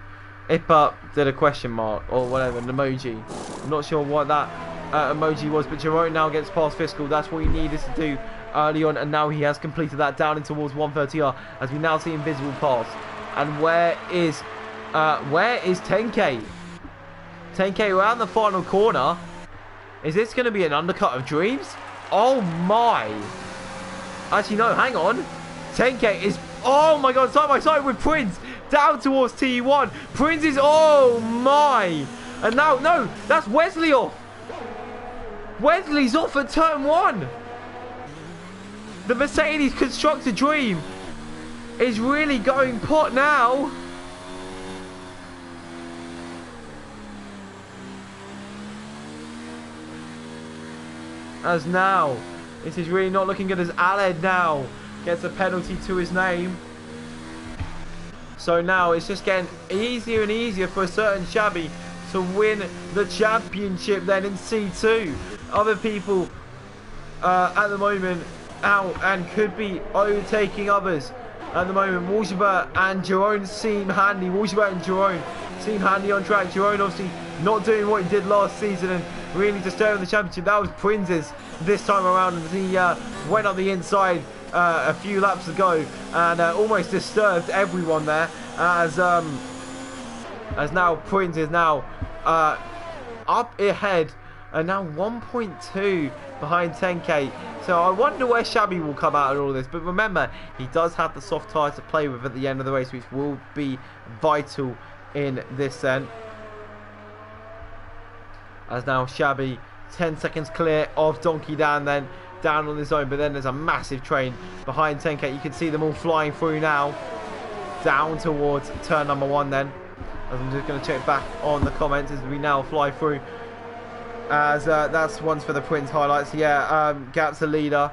Ipa did a question mark or whatever, an emoji. I'm not sure what that emoji was, but Jerome now gets past Fiscal. That's what he needed to do early on, and now he has completed that down in towards 130R as we now see invisible pass. And where is 10k? 10k around the final corner. Is this going to be an undercut of dreams? Oh my. Actually, no, hang on. 10k is, oh my god, side by side with Prince. Down towards T1. Prince is, oh my. And now, no, that's Wesley off. Wesley's off at turn 1. The Mercedes Constructor Dream is really going pot now. As now, this is really not looking good, as Aled now gets a penalty to his name. So now it's just getting easier and easier for a certain Xavi to win the championship then in C2. Other people at the moment out and could be overtaking others at the moment. Walshabert and Jerome seem handy. Walshabert and Jerome seem handy on track. Jerome obviously not doing what he did last season and really disturbing the championship. That was Prince's this time around, and he went on the inside a few laps ago and almost disturbed everyone there, as now Prince is now up ahead and now 1.2 behind 10k. So I wonder where Xavi will come out of all this, but remember, he does have the soft tyre to play with at the end of the race, which will be vital in this then. As now Xavi 10 seconds clear of Donkey Dan then, down on his own, but then there's a massive train behind 10k. You can see them all flying through now, down towards turn number 1 then. As I'm just going to check back on the comments as we now fly through. As that's one's for the Prince highlights. Yeah, gap to leader,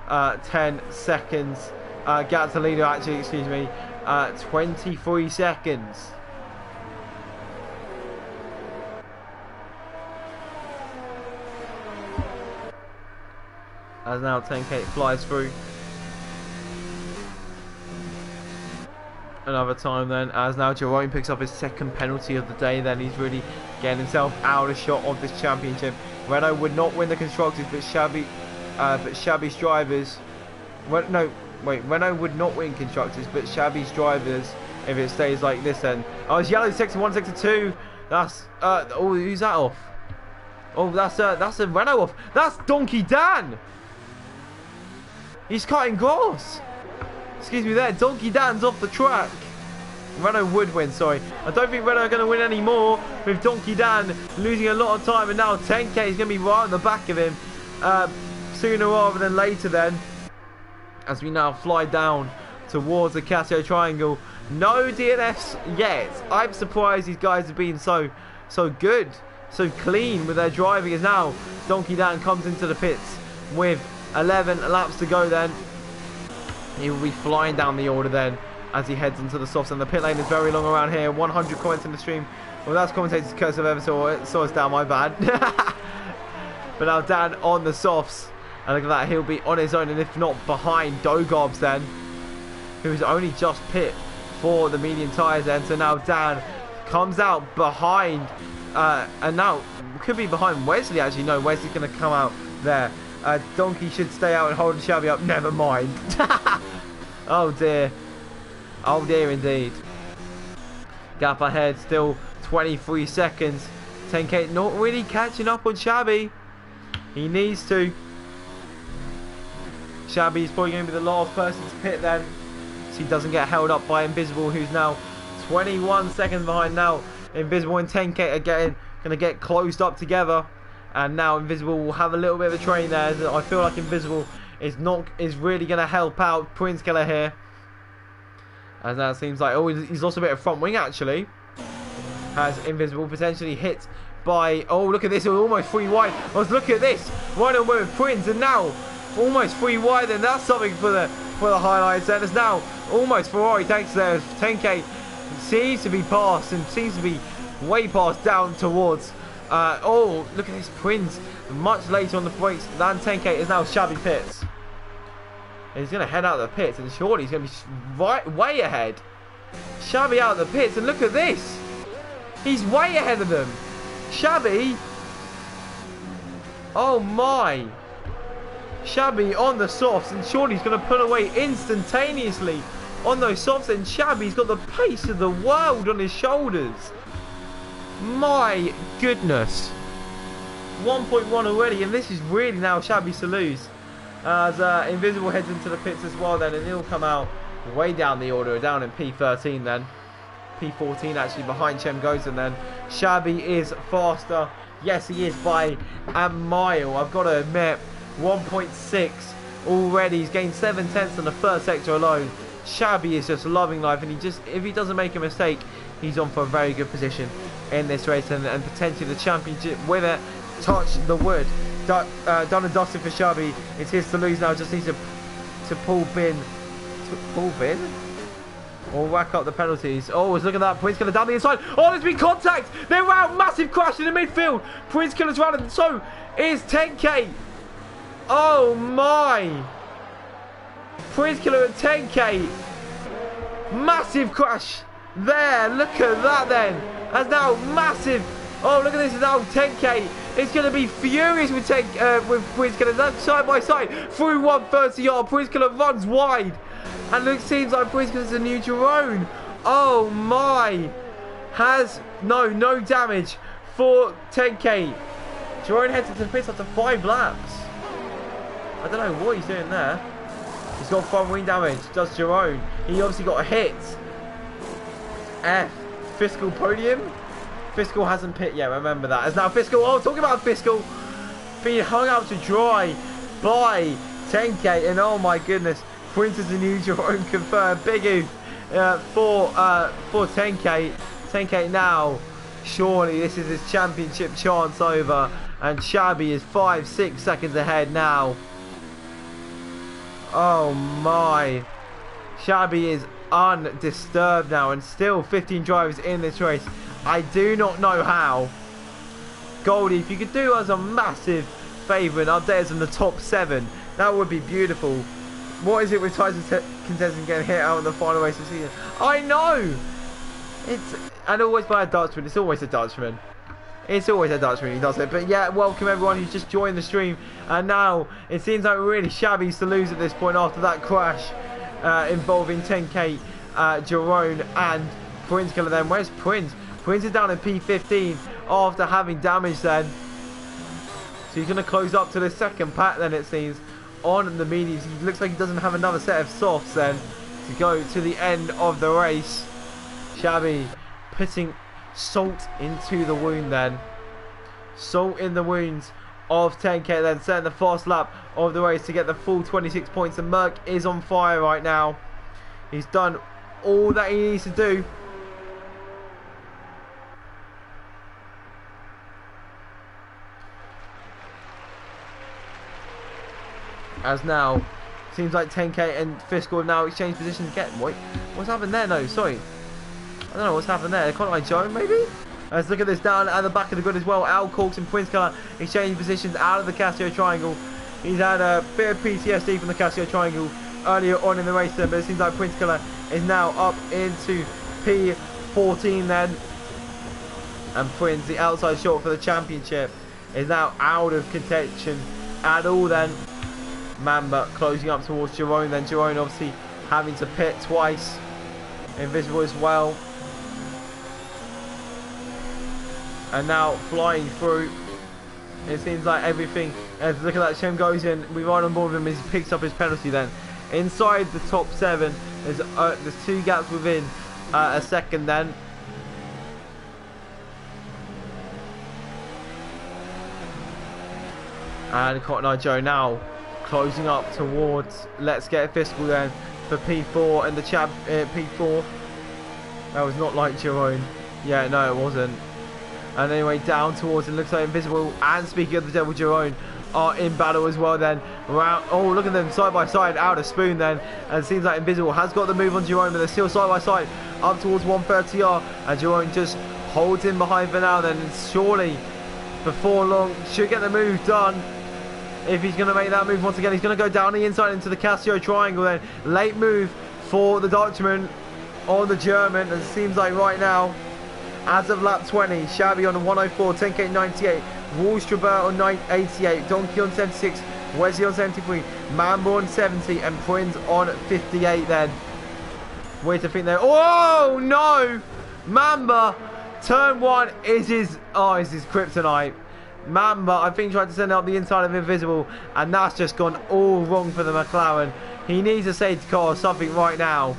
10 seconds. Gap to leader, actually, excuse me, 23 seconds. as now 10K flies through. Another time then, as now Jerome picks up his second penalty of the day. Then he's really getting himself out of shot of this championship. Renault would not win the constructors, but Shabby's drivers. Renault would not win constructors, but Shabby's drivers, if it stays like this. Then it's yellow sector 1, sector 2. That's oh, who's that off? Oh, that's a Renault off. That's Donkey Dan. He's cutting grass. Excuse me there, Donkey Dan's off the track. Renault would win, sorry. I don't think Renault are going to win anymore with Donkey Dan losing a lot of time. And now 10K is going to be right on the back of him sooner rather than later then. As we now fly down towards the Casio Triangle. No DNFs yet. I'm surprised these guys have been so good, so clean with their driving. As now Donkey Dan comes into the pits with 11 laps to go then. He will be flying down the order then as he heads into the softs. And the pit lane is very long around here. 100 comments in the stream. Well, that's commentator's curse if I've ever saw us down, my bad. But now Dan on the softs. And look at that, he'll be on his own, and if not behind Dogobs then, who's only just pit for the medium tyres then. So now Dan comes out behind, and now could be behind Wesley actually. No, Wesley's going to come out there. Donkey should stay out and hold Shabby up. Never mind. Oh dear. Oh dear indeed. Gap ahead, still 23 seconds. 10K not really catching up on Shabby. He needs to. Shabby's probably going to be the last person to pit then, so he doesn't get held up by Invisible, who's now 21 seconds behind. Now Invisible and 10K are going to get closed up together. And now Invisible will have a little bit of a train there. I feel like Invisible is really going to help out Prince Killer here. As now it seems like, oh, he's lost a bit of front wing actually. Has Invisible potentially hit by, oh, look at this, it was almost 3 wide. Look at this, right on with Prince, and now almost 3 wide, and that's something for the highlights. And it's now almost Ferrari tanks there. 10K seems to be passed and seems to be way past down towards. Oh, look at this, Prince much later on the brakes than 10K. Is now Shabby pits. And he's going to head out of the pits, and surely he's going to be way ahead. Shabby out of the pits, and look at this. He's way ahead of them. Shabby. Oh my. Shabby on the softs, and surely he's going to pull away instantaneously on those softs, and Shabby's got the pace of the world on his shoulders. My goodness. 1.1 already, and this is really now Shabby's to lose. As Invisible heads into the pits as well then, and he'll come out way down the order, down in P13 then. P14 actually behind Chem Gozen then. Shabby is faster. Yes, he is by a mile. I've got to admit, 1.6 already. He's gained 7/10 in the first sector alone. Shabby is just loving life, and if he doesn't make a mistake, he's on for a very good position in this race, and potentially the championship with it. Touch the wood. Done and dusted for Shabby. It's his to lose now. Just needs to pull bin. Pull bin? Or rack up the penalties. Oh, look at that. Prince Killer down the inside. Oh, there's been contact. They're out. Massive crash in the midfield. Prince Killer's round, and so is 10K. Oh my. Prince Killer and 10K. Massive crash there. Look at that then. That's now massive. Oh, look at this. Now 10K is going to be furious with Prince Killer. That's side by side through 130 yard. Prince Killer runs wide. And it seems like Prince Killer's a new Jerome. Oh my. Has no damage for 10K. Jerome heads into the pits after 5 laps. I don't know what he's doing there. He's got front wing damage. Does Jerome? He obviously got a hit. F. Fiscal podium. Fiscal hasn't pit yet. Remember that. As now Fiscal. Oh, talking about Fiscal being hung out to dry by 10K. And oh my goodness. Prince is a new Jerome confirmed. Big oof for 10K. 10K now. Surely this is his championship chance over. And Shabby is 5-6 seconds ahead now. Oh my. Shabby is undisturbed now, and still 15 drivers in this race. I do not know how. Goldie, if you could do us a massive favour and update us in the top 7, That would be beautiful. What is it with Tyson contestant getting hit out in the final race of the season? I know! And always by a Dutchman. It's always a Dutchman. It's always a Dutchman who does it. But yeah, welcome everyone who's just joined the stream. And now, it seems like we're really shabby to lose at this point after that crash involving 10K, Jerome and Prince Killer then. Where's Prince? Prince is down in P15 after having damage then. So he's going to close up to the second pack then, it seems, on the mediums. He looks like he doesn't have another set of softs then to go to the end of the race. Shabby putting salt into the wound then. Salt in the wounds of 10K then, setting the fast lap of the race to get the full 26 points. And Merc is on fire right now. He's done all that he needs to do. As now, seems like 10K and Fiscal have now exchanged positions again. Wait, what's happened there? No, sorry. I don't know what's happened there. Can't I Joan maybe? Let's look at this down at the back of the grid as well. Al Corks and Prince Color exchanging positions out of the Casio Triangle. He's had a bit of PTSD from the Casio Triangle earlier on in the race then, but it seems like Prince Color is now up into P14 then. And Prince, the outside shot for the championship, is now out of contention at all then. Mamba closing up towards Jerome then. Jerome obviously having to pit twice. Invisible as well. And now flying through. It seems like everything. Look at that. Shem goes in. We ride on board with him as he picks up his penalty then. Inside the top 7. There's 2 gaps within a second then. And Cotton Eye Joe now closing up towards Let's Get Fiscal then for P4 and the P4. That was not like Jerome. Yeah, no, it wasn't. And anyway, down towards it looks like Invisible and speaking of the Devil, Jerome are in battle as well then. Around, oh, look at them side by side out of Spoon then. And it seems like Invisible has got the move on Jerome, but they're still side by side up towards 130R. And Jerome just holds in behind for now then. And surely, before long, should get the move done. If he's going to make that move once again, he's going to go down the inside into the Casio Triangle then. Late move for the Dutchman on the German. And it seems like right now, as of lap 20, Shabby on 104, 10K 98, Wallstrabert on 88, Donkey on 76, Wesley on 73, Mamba on 70, and Prince on 58 then. Wait to think there. Oh no! Mamba, turn 1 is his kryptonite. Mamba, I think, tried to send out the inside of Invisible, and that's just gone all wrong for the McLaren. He needs a safety car or something right now.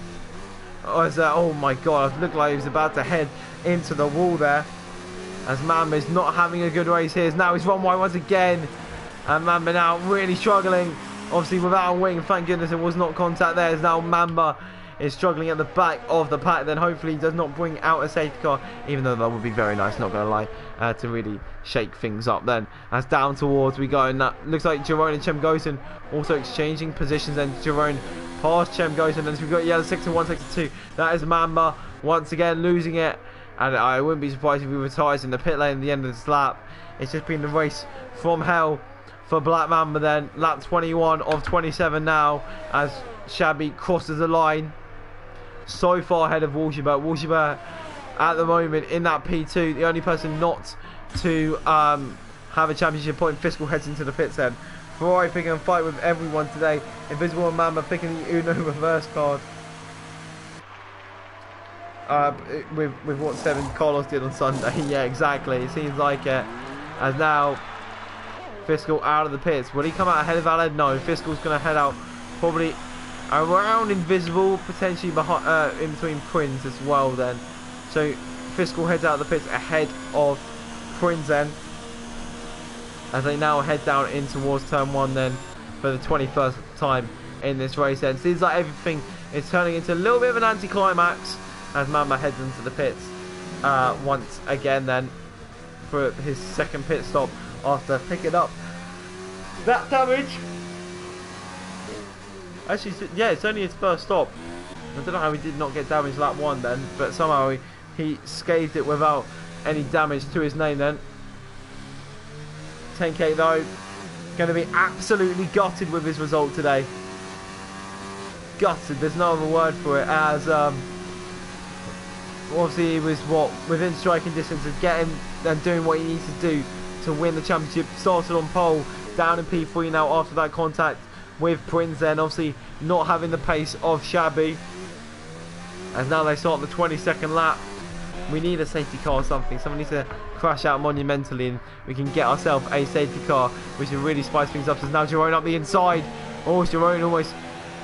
Oh my god, it looked like he was about to head into the wall there. As Mamba is not having a good race here. Now he's run wide once again. And Mamba now really struggling. Obviously without a wing, thank goodness there was not contact there. As now Mamba is struggling at the back of the pack. Then hopefully he does not bring out a safety car. Even though that would be very nice, not going to lie. To really shake things up then. As down towards we go. And that looks like Jerome and Chem Gosen also exchanging positions. And Jerome past Chem Gosen. And we've got yellow sector 1, sector 2. That is Mamba once again losing it. And I wouldn't be surprised if he retires in the pit lane at the end of this lap. It's just been the race from hell for Black Mamba then. Lap 21 of 27 now as Shabby crosses the line. So far ahead of Wallstrabert. Wallstrabert at the moment in that P2. The only person not to have a championship point. Fiscal heads into the pits then. Ferrari picking a fight with everyone today. Invisible and Mamba picking the Uno reverse card. With what Carlos did on Sunday. Yeah, exactly. It seems like it. As now Fiscal out of the pits. Will he come out ahead of Aled? No. Fiscal's going to head out probably around Invisible, potentially behind, in between Prince as well then. So Fiscal heads out of the pits ahead of Prince then. As they now head down in towards turn 1 then for the 21st time in this race then. Seems like everything is turning into a little bit of an anticlimax. As Mamba heads into the pits once again then for his second pit stop after picking up that damage. Actually, yeah, it's only his first stop. I don't know how he did not get damaged lap 1 then, but somehow he scathed it without any damage to his name then. 10K though, going to be absolutely gutted with his result today. Gutted, there's no other word for it, as obviously he was within striking distance of getting and doing what he needs to do to win the championship. Started on pole, down in P3 now after that contact with Prince, then obviously not having the pace of Shabby, as now they start the 22nd lap. We need a safety car or something. Someone needs to crash out monumentally and we can get ourselves a safety car, which will really spice things up. As now Jerome up the inside. Oh, Jerome almost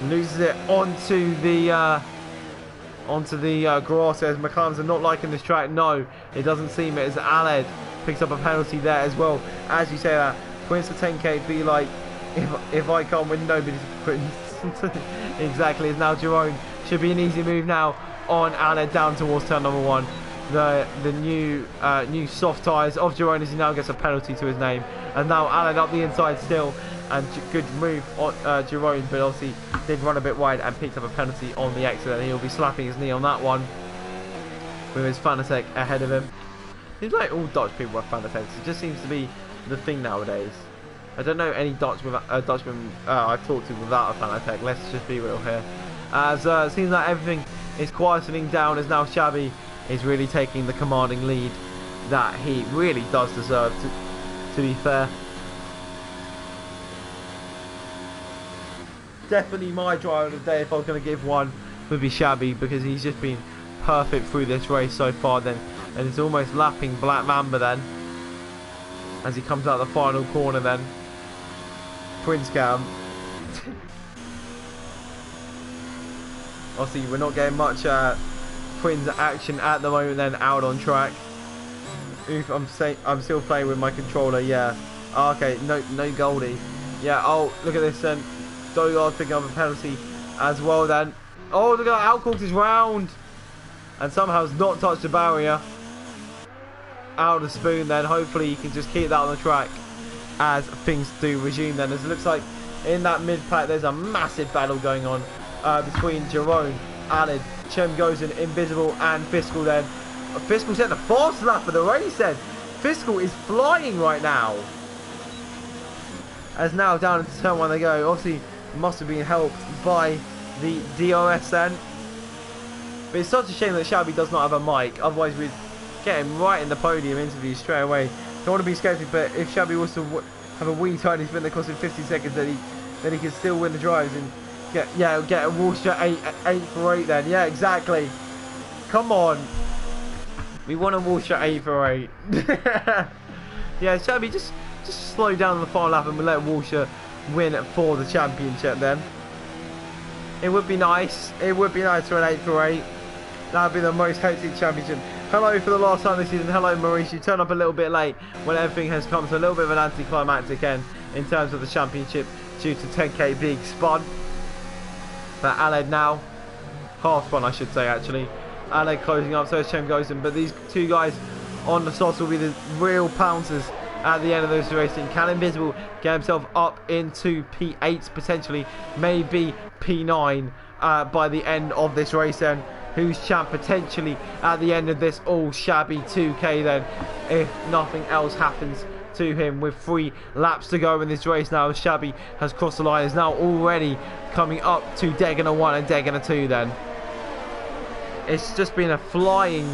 loses it onto the grass. As McLarens are not liking this track. No, it doesn't seem it. As Aled picks up a penalty there as well. As you say that, Prince for 10k be like, if I can't win, nobody's Prince. Exactly. As now Jerome should be an easy move now on Aled down towards turn number 1. The new soft tyres of Jerome, as he now gets a penalty to his name. And now Aled up the inside still, and good move on Jerome, but obviously did run a bit wide and picked up a penalty on the exit, and he'll be slapping his knee on that one with his Fanatec ahead of him. Seems like all Dutch people have Fanatecs. It just seems to be the thing nowadays. I don't know any Dutchman I've talked to without a Fanatec. Let's just be real here. As it seems like everything is quietening down, as now Shabby is really taking the commanding lead that he really does deserve, to be fair. Definitely my driver of the day, if I was going to give one, would be Shabby, because he's just been perfect through this race so far then, and it's almost lapping Black Mamba then as he comes out the final corner then. Prince Cam. Obviously we're not getting much Prince action at the moment then out on track. Oof, I'm still playing with my controller, yeah. Oh, okay, no Goldie. Yeah, oh, look at this then. Dogard picking up a penalty as well then. Oh, look at that, outcourse his round. And somehow has not touched the barrier. Out of the spoon then. Hopefully he can just keep that on the track as things do resume then. As it looks like in that mid-pack there's a massive battle going on between Jerome, Aled, Chemgozen, Invisible and Fiscal then. Fiscal set the fast lap of the race then. Fiscal is flying right now. As now down into turn 1 they go. Obviously must have been helped by the DRS then. But it's such a shame that Shabby does not have a mic. Otherwise we'd get him right in the podium interview straight away. Don't want to be skeptic, but if Shabby was to have a wee tiny spin that cost him 50 seconds, then he could still win the drives and get a Worcester 8 for 8 then. Yeah, exactly. Come on. We want a Worcester 8 for 8. Yeah, Shabby, just slow down the final lap and we'll let Worcester win for the championship then. It would be nice. It would be nice for an 8 for 8. That would be the most hectic championship. Hello for the last time this season. Hello Maurice. You turned up a little bit late when everything has come to a little bit of an anticlimactic end in terms of the championship due to 10k being spun. But Aled now, half spun I should say actually. Aled closing up, so is Chemgozen. But these two guys on the slots will be the real pouncers at the end of this racing. Can Invisible get himself up into P8 potentially, maybe P9 by the end of this race then? Who's champ potentially at the end of this all Shabby 2k then, if nothing else happens to him, with 3 laps to go in this race now. Shabby has crossed the line, is now already coming up to Degana 1 and Degana 2 then. It's just been a flying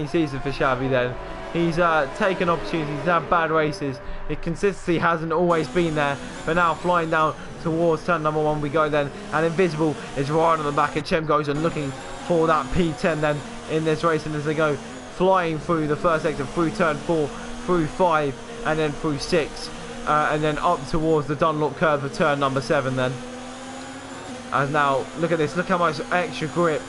season for Shabby then. He's taken opportunities, he's had bad races, his consistency hasn't always been there, but now flying down towards turn number 1 we go then, and Invisible is right on the back of Chemgozen looking for that P10 then in this race, and as they go flying through the first sector, through turn 4, through 5 and then through 6 and then up towards the Dunlop curve of turn number 7 then. As now, look at this, look how much extra grip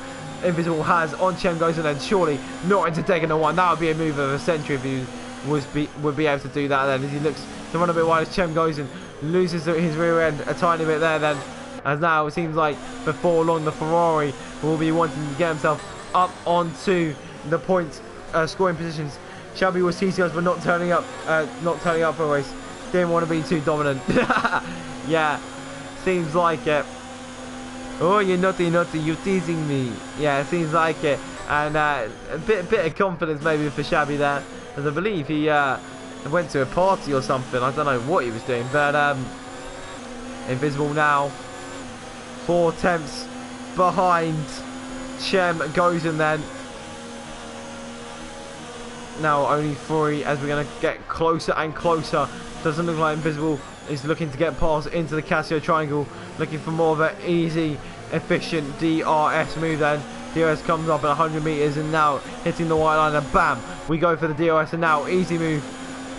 Invisible has on Chemgozen, and surely not into Degana 1. That would be a move of a century if he would be able to do that then, as he looks to run a bit wide as Chemgozen loses his rear end a tiny bit there then. As now it seems like before long the Ferrari will be wanting to get himself up onto the points scoring positions. Shelby was teasing us but not turning up for a race. Didn't want to be too dominant. Yeah, seems like it. Oh, you're naughty, you're teasing me. Yeah, it seems like it. And a bit of confidence maybe for Shabby there, as I believe he went to a party or something. I don't know what he was doing, but Invisible now 4 tenths behind Chem goes, and then now only 3 as we're going to get closer and closer. Doesn't look like Invisible is looking to get past into the Casio triangle, looking for more of an easy, efficient DRS move. Then DRS comes up at 100 meters and now hitting the white line, and bam, we go for the DRS, and now easy move.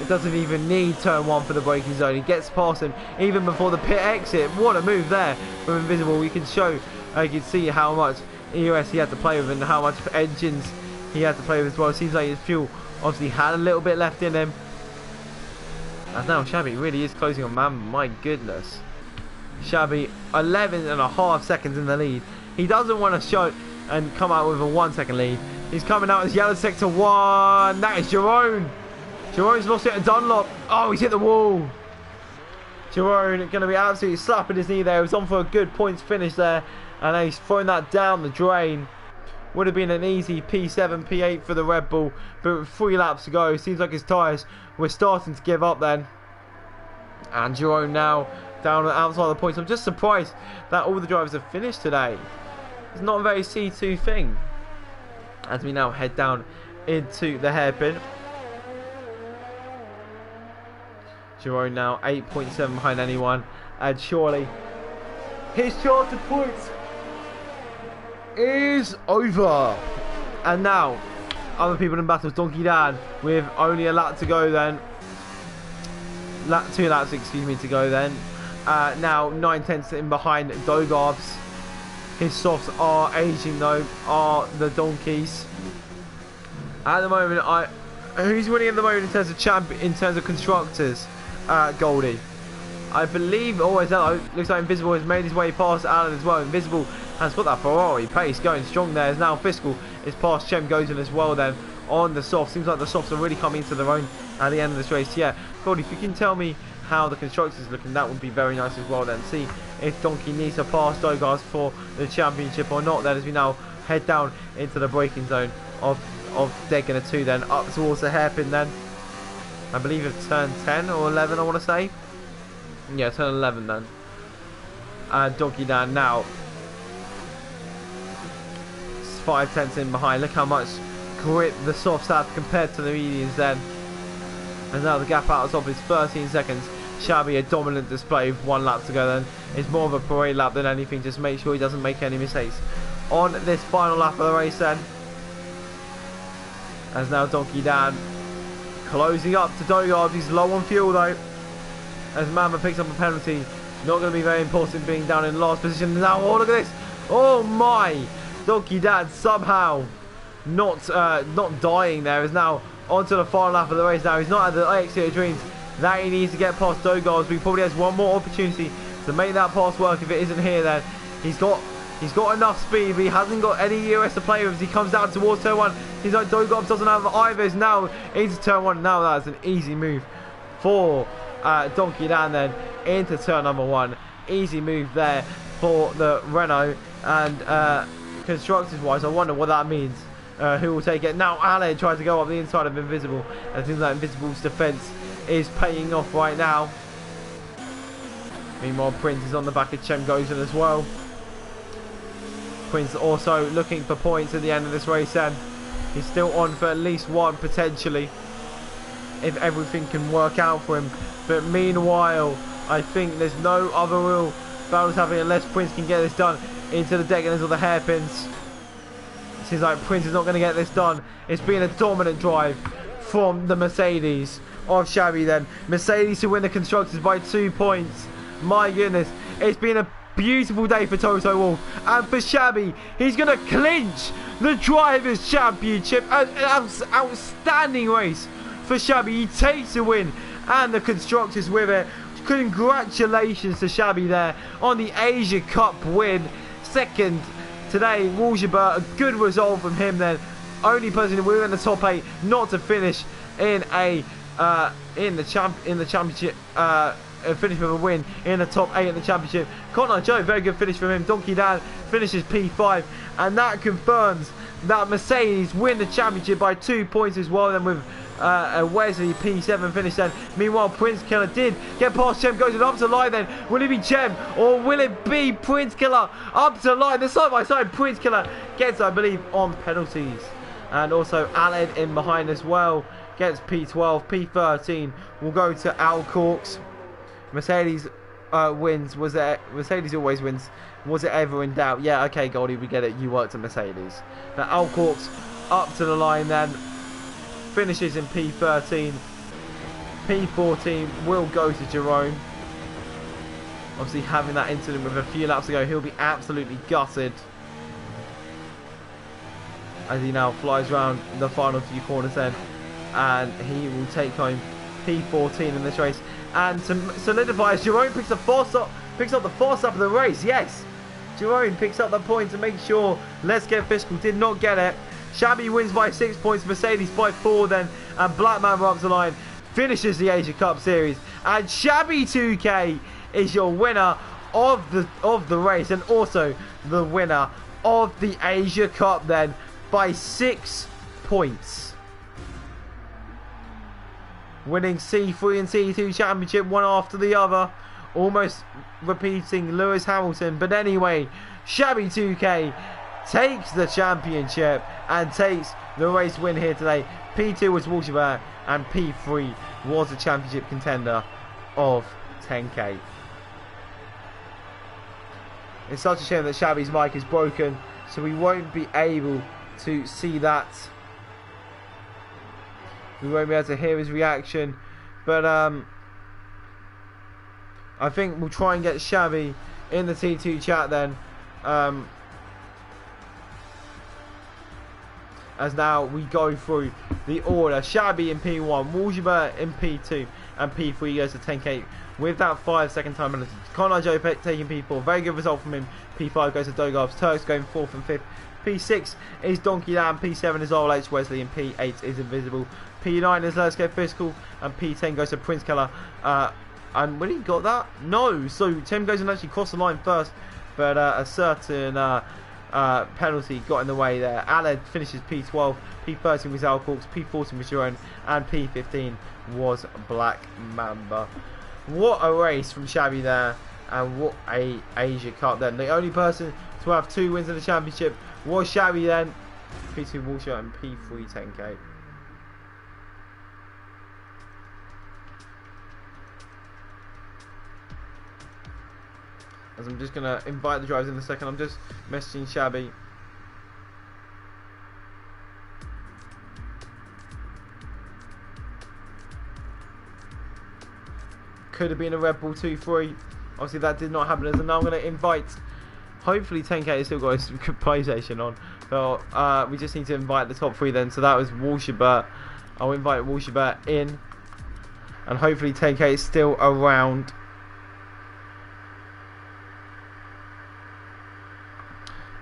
It doesn't even need turn 1 for the braking zone. He gets past him even before the pit exit. What a move there from Invisible. We can show, you can see how much EOS he had to play with and how much engines he had to play with as well. It seems like his fuel obviously had a little bit left in him. As now Shabby really is closing on, man. My goodness. Shabby 11.5 seconds in the lead. He doesn't want to show and come out with a 1 second lead. He's coming out as yellow sector 1. That is Jerome. Jerome's lost it at Dunlop. Oh, he's hit the wall. Jerome going to be absolutely slapping his knee there. He was on for a good points finish there, and he's thrown that down the drain. Would have been an easy P7, P8 for the Red Bull, but with 3 laps to go, seems like his tyres were starting to give up then. And Jerome now down outside the points. I'm just surprised that all the drivers have finished today. It's not a very C2 thing. As we now head down into the hairpin. Jerome now 8.7 behind anyone, and surely his chance of points is over. And now other people in battles, Donkey Dan with only a lap to go then. 2 laps, excuse me, to go then. Now 9 tenths in behind Dogarbs. His softs are aging though, are the donkeys. At the moment, who's winning at the moment in terms of constructors? Goldie, I believe. Oh, looks like Invisible has made his way past Alan as well. Invisible has got that Ferrari pace going strong there. As now Fiscal is past Chem Gozen as well then on the soft. Seems like the softs are really coming into their own at the end of this race. Yeah, Goldie, if you can tell me how the constructors is looking, that would be very nice as well then. See if Donkey needs to pass Dogars for the championship or not then, as we now head down into the braking zone of Degana 2 then, up towards the hairpin then. I believe it's turn 10 or 11, I want to say. Yeah, turn 11 then. And Donkey Dan now 5 tenths in behind. Look how much grip the softs have compared to the mediums then. And now the gap out of top is 13 seconds. Shabby, a dominant display with 1 lap to go then. It's more of a parade lap than anything. Just make sure he doesn't make any mistakes on this final lap of the race then. As now Donkey Dan closing up to Dogard. He's low on fuel though. As Mama picks up a penalty. Not going to be very important being down in last position. Now, oh, look at this. Oh my. Donkey Dad somehow not dying there. Is now onto the final lap of the race now. He's not at the exit of dreams that he needs to get past Dogard. He probably has one more opportunity to make that pass work. If it isn't here then, he's got enough speed, but he hasn't got any US to play with as he comes down towards turn 1. He's like, Dogobs doesn't have either. He's now into turn 1. Now that's an easy move for Donkey Dan then into turn number 1. Easy move there for the Renault. And constructors wise, I wonder what that means. Who will take it? Now Ale tries to go up the inside of Invisible. And it seems like Invisible's defense is paying off right now. Meanwhile, Prince is on the back of Chem Gozen as well. Prince also looking for points at the end of this race then. He's still on for at least 1 potentially, if everything can work out for him. But meanwhile, I think there's no other real battles happening unless Prince can get this done into the Deganers or the hairpins. It seems like Prince is not going to get this done. It's been a dominant drive from the Mercedes of Shabby then. Mercedes to win the constructors by 2 points. My goodness, it's been a beautiful day for Toto Wolff, and for Shabby, he's going to clinch the Drivers' Championship. An outstanding race for Shabby. He takes the win, and the Constructors with it. Congratulations to Shabby there on the Asia Cup win. Second today, Wolgebert, a good result from him then. Only person who were in the top 8 not to finish in the championship. Finish with a win in the top 8 in the championship. Connor Joe, very good finish from him. Donkey Dan finishes P5, and that confirms that Mercedes win the championship by 2 points as well. Then with Wesley P7 finished then. Meanwhile, Prince Killer did get past Chem, goes it up to line then. Will it be Chem or will it be Prince Killer up to line? The side by side, Prince Killer gets, I believe, on penalties. And also Aled in behind as well. Gets P12, P13 will go to Al Corks. Mercedes wins. Mercedes always wins. Was it ever in doubt? Yeah, okay, Goldie, we get it. You worked at Mercedes. Now Al Corks up to the line then. Finishes in P13. P14 will go to Jerome. Obviously having that incident with a few laps ago, he'll be absolutely gutted. As he now flies around the final few corners then. And he will take home P14 in this race. And to solidify, Jerome picks up the first up of the race. Yes, Jerome picks up the point to make sure Let's Get Fiscal did not get it. Shabby wins by 6 points, Mercedes by 4 then, and Blackman runs the line, finishes the Asia Cup Series, and Shabby 2K is your winner of the race, and also the winner of the Asia Cup then, by 6 points. Winning C3 and C2 championship one after the other, almost repeating Lewis Hamilton, but anyway, Shabby 2K takes the championship and takes the race win here today. P2 was Walshaber and P3 was the championship contender of 10K. It's such a shame that Shabby's mic is broken, so we won't be able to see that. We won't be able to hear his reaction, but I think we'll try and get Shabby in the T2 chat then. As now we go through the order. Shabby in P1, Walshaber in P2, and P3 goes to 10K with that 5-second time penalty. Connor Joe taking P4, very good result from him. P5 goes to Dogarbs, Turks going 4th and 5th. P6 is Donkey Lamb, P7 is RLH Wesley, and P8 is Invisible. P9 is Let's Get Fiscal, and P10 goes to Prince Keller. And when he got that? No, so Tim goes and actually crossed the line first, but a certain penalty got in the way there. Aled finishes P12, P13 was Al Corks, P14 was Jerome, and P15 was Black Mamba. What a race from Shabby there, and what a Asia Cup then. The only person to have 2 wins in the championship was Shabby then. P2 Walshaber and P3 10K. As I'm just going to invite the drivers in a second. I'm just messaging Shabby. Could have been a Red Bull 2-3. Obviously that did not happen. And now I'm going to invite, hopefully 10K has still got his PlayStation on. But we just need to invite the top 3 then. So that was Walshaber. I'll invite Walshaber in. And hopefully 10K is still around.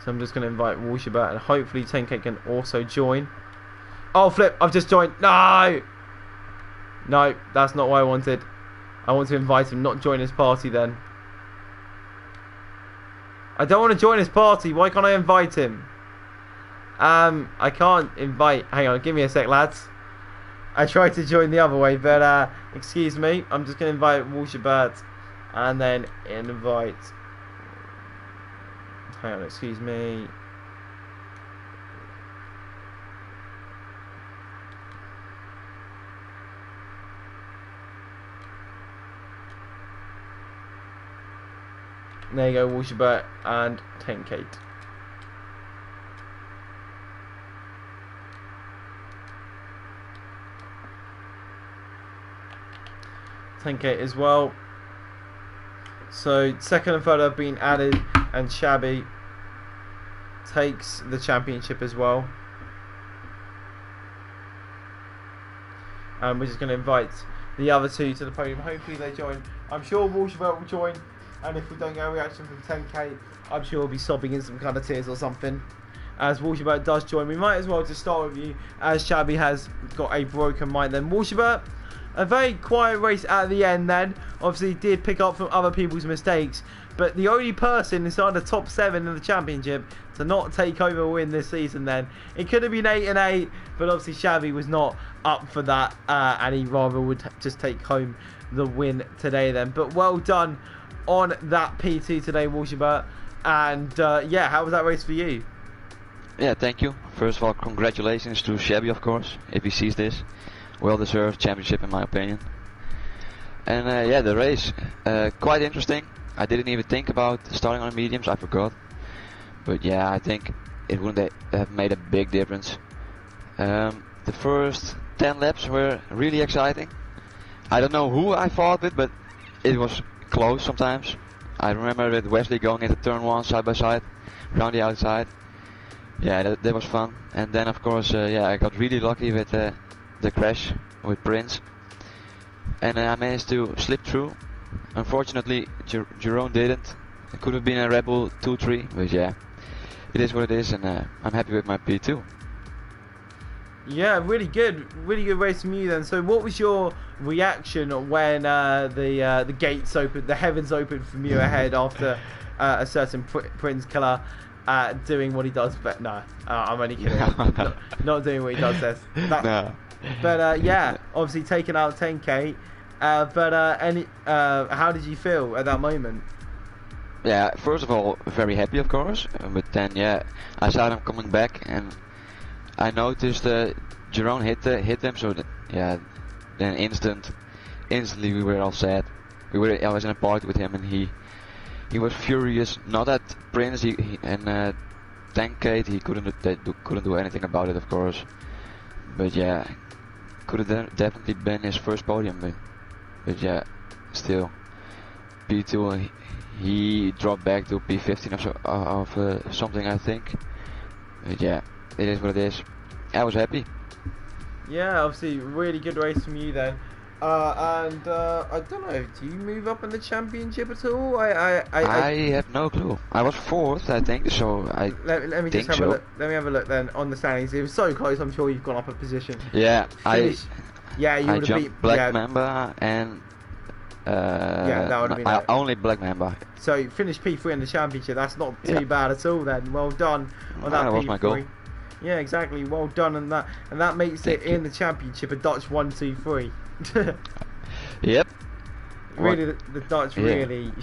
So I'm just going to invite Walshaber, and hopefully 10K can also join. Oh, flip, I've just joined. No! No, that's not what I wanted. I want to invite him, not join his party then. I don't want to join his party. Why can't I invite him? I can't invite. Hang on, give me a sec, lads. I tried to join the other way, but excuse me. I'm just going to invite Walshaber and then invite... Hang on, excuse me. There you go, Walshaber and 10K. As well. So second and third have been added, and Shabby takes the championship as well. And we're just going to invite the other 2 to the podium. Hopefully they join. I'm sure Walshaber will join, and if we don't get a reaction from 10K, I'm sure we'll be sobbing in some kind of tears or something. As Walshaber does join, we might as well just start with you, as Shabby has got a broken mic then. Walshaber, a very quiet race at the end then. Obviously did pick up from other people's mistakes, but the only person inside the top 7 in the championship to not take over a win this season then. It could have been 8 and 8, but obviously Xavi was not up for that, and he rather would just take home the win today then. But well done on that P2 today, Walshabert. And yeah, how was that race for you? Yeah, thank you. First of all, congratulations to Shabby, of course, if he sees this. Well-deserved championship, in my opinion. And yeah, the race, quite interesting. I didn't even think about starting on mediums, I forgot. But yeah, I think it wouldn't have made a big difference. The first 10 laps were really exciting. I don't know who I fought with, but it was close sometimes. I remember with Wesley going into turn 1 side by side, around the outside. Yeah, that was fun. And then of course, yeah, I got really lucky with the crash with Prince. And I managed to slip through. Unfortunately, Jerome didn't. It could have been a Red Bull 2-3, but yeah, it is what it is, and I'm happy with my P2. Yeah, really good race from you then. So what was your reaction when the gates opened, the heavens opened from you ahead after a certain Prince killer doing what he does? But no, I'm only kidding. not doing what he does. No. But yeah, obviously taking out 10k. But how did you feel at that moment? Yeah, first of all, very happy, of course. But then, yeah, I saw them coming back, and I noticed Jerome hit them. So that, yeah, then instantly we were all sad. I was in a park with him, and he was furious. Not at Prince, and Tankate, he couldn't do anything about it, of course. But yeah, could have definitely been his first podium. But yeah, still, P2, he dropped back to P15 of something, I think. But yeah, it is what it is. I was happy. Yeah, obviously, really good race from you then. And I don't know, do you move up in the championship at all? I have no clue. I was 4th, I think, so let me just have a look. Let me have a look then on the standings. It was so close, I'm sure you've gone up a position. Yeah, yeah, you would have beat Black Mamba and yeah, that would have been only Black Mamba. So you finished P3 in the championship. That's not too bad at all then. Well done on that P3. Was my goal. Yeah, exactly. Well done on that, and that makes it in the championship a Dutch 1-2-3. Yep. Really, the Dutch really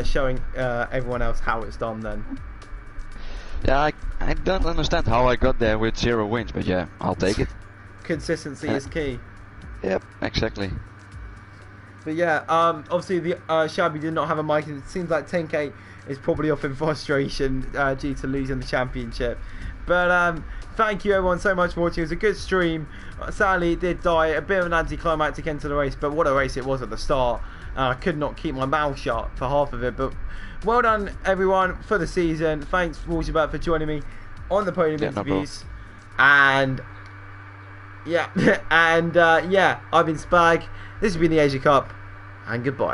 showing everyone else how it's done then. Yeah, I don't understand how I got there with 0 wins, but yeah, I'll take it. Consistency is key. Yep, exactly. But yeah, obviously the Shabby did not have a mic, and it seems like 10k is probably off in frustration due to losing the championship. But thank you everyone so much for watching. It was a good stream. Sadly it did die, a bit of an anticlimactic end to the race, but what a race it was at the start. I could not keep my mouth shut for half of it. But well done everyone for the season. Thanks Walshabert for joining me on the podium interviews. And yeah, and yeah, I've been Spag. This has been the Asia Cup, and goodbye.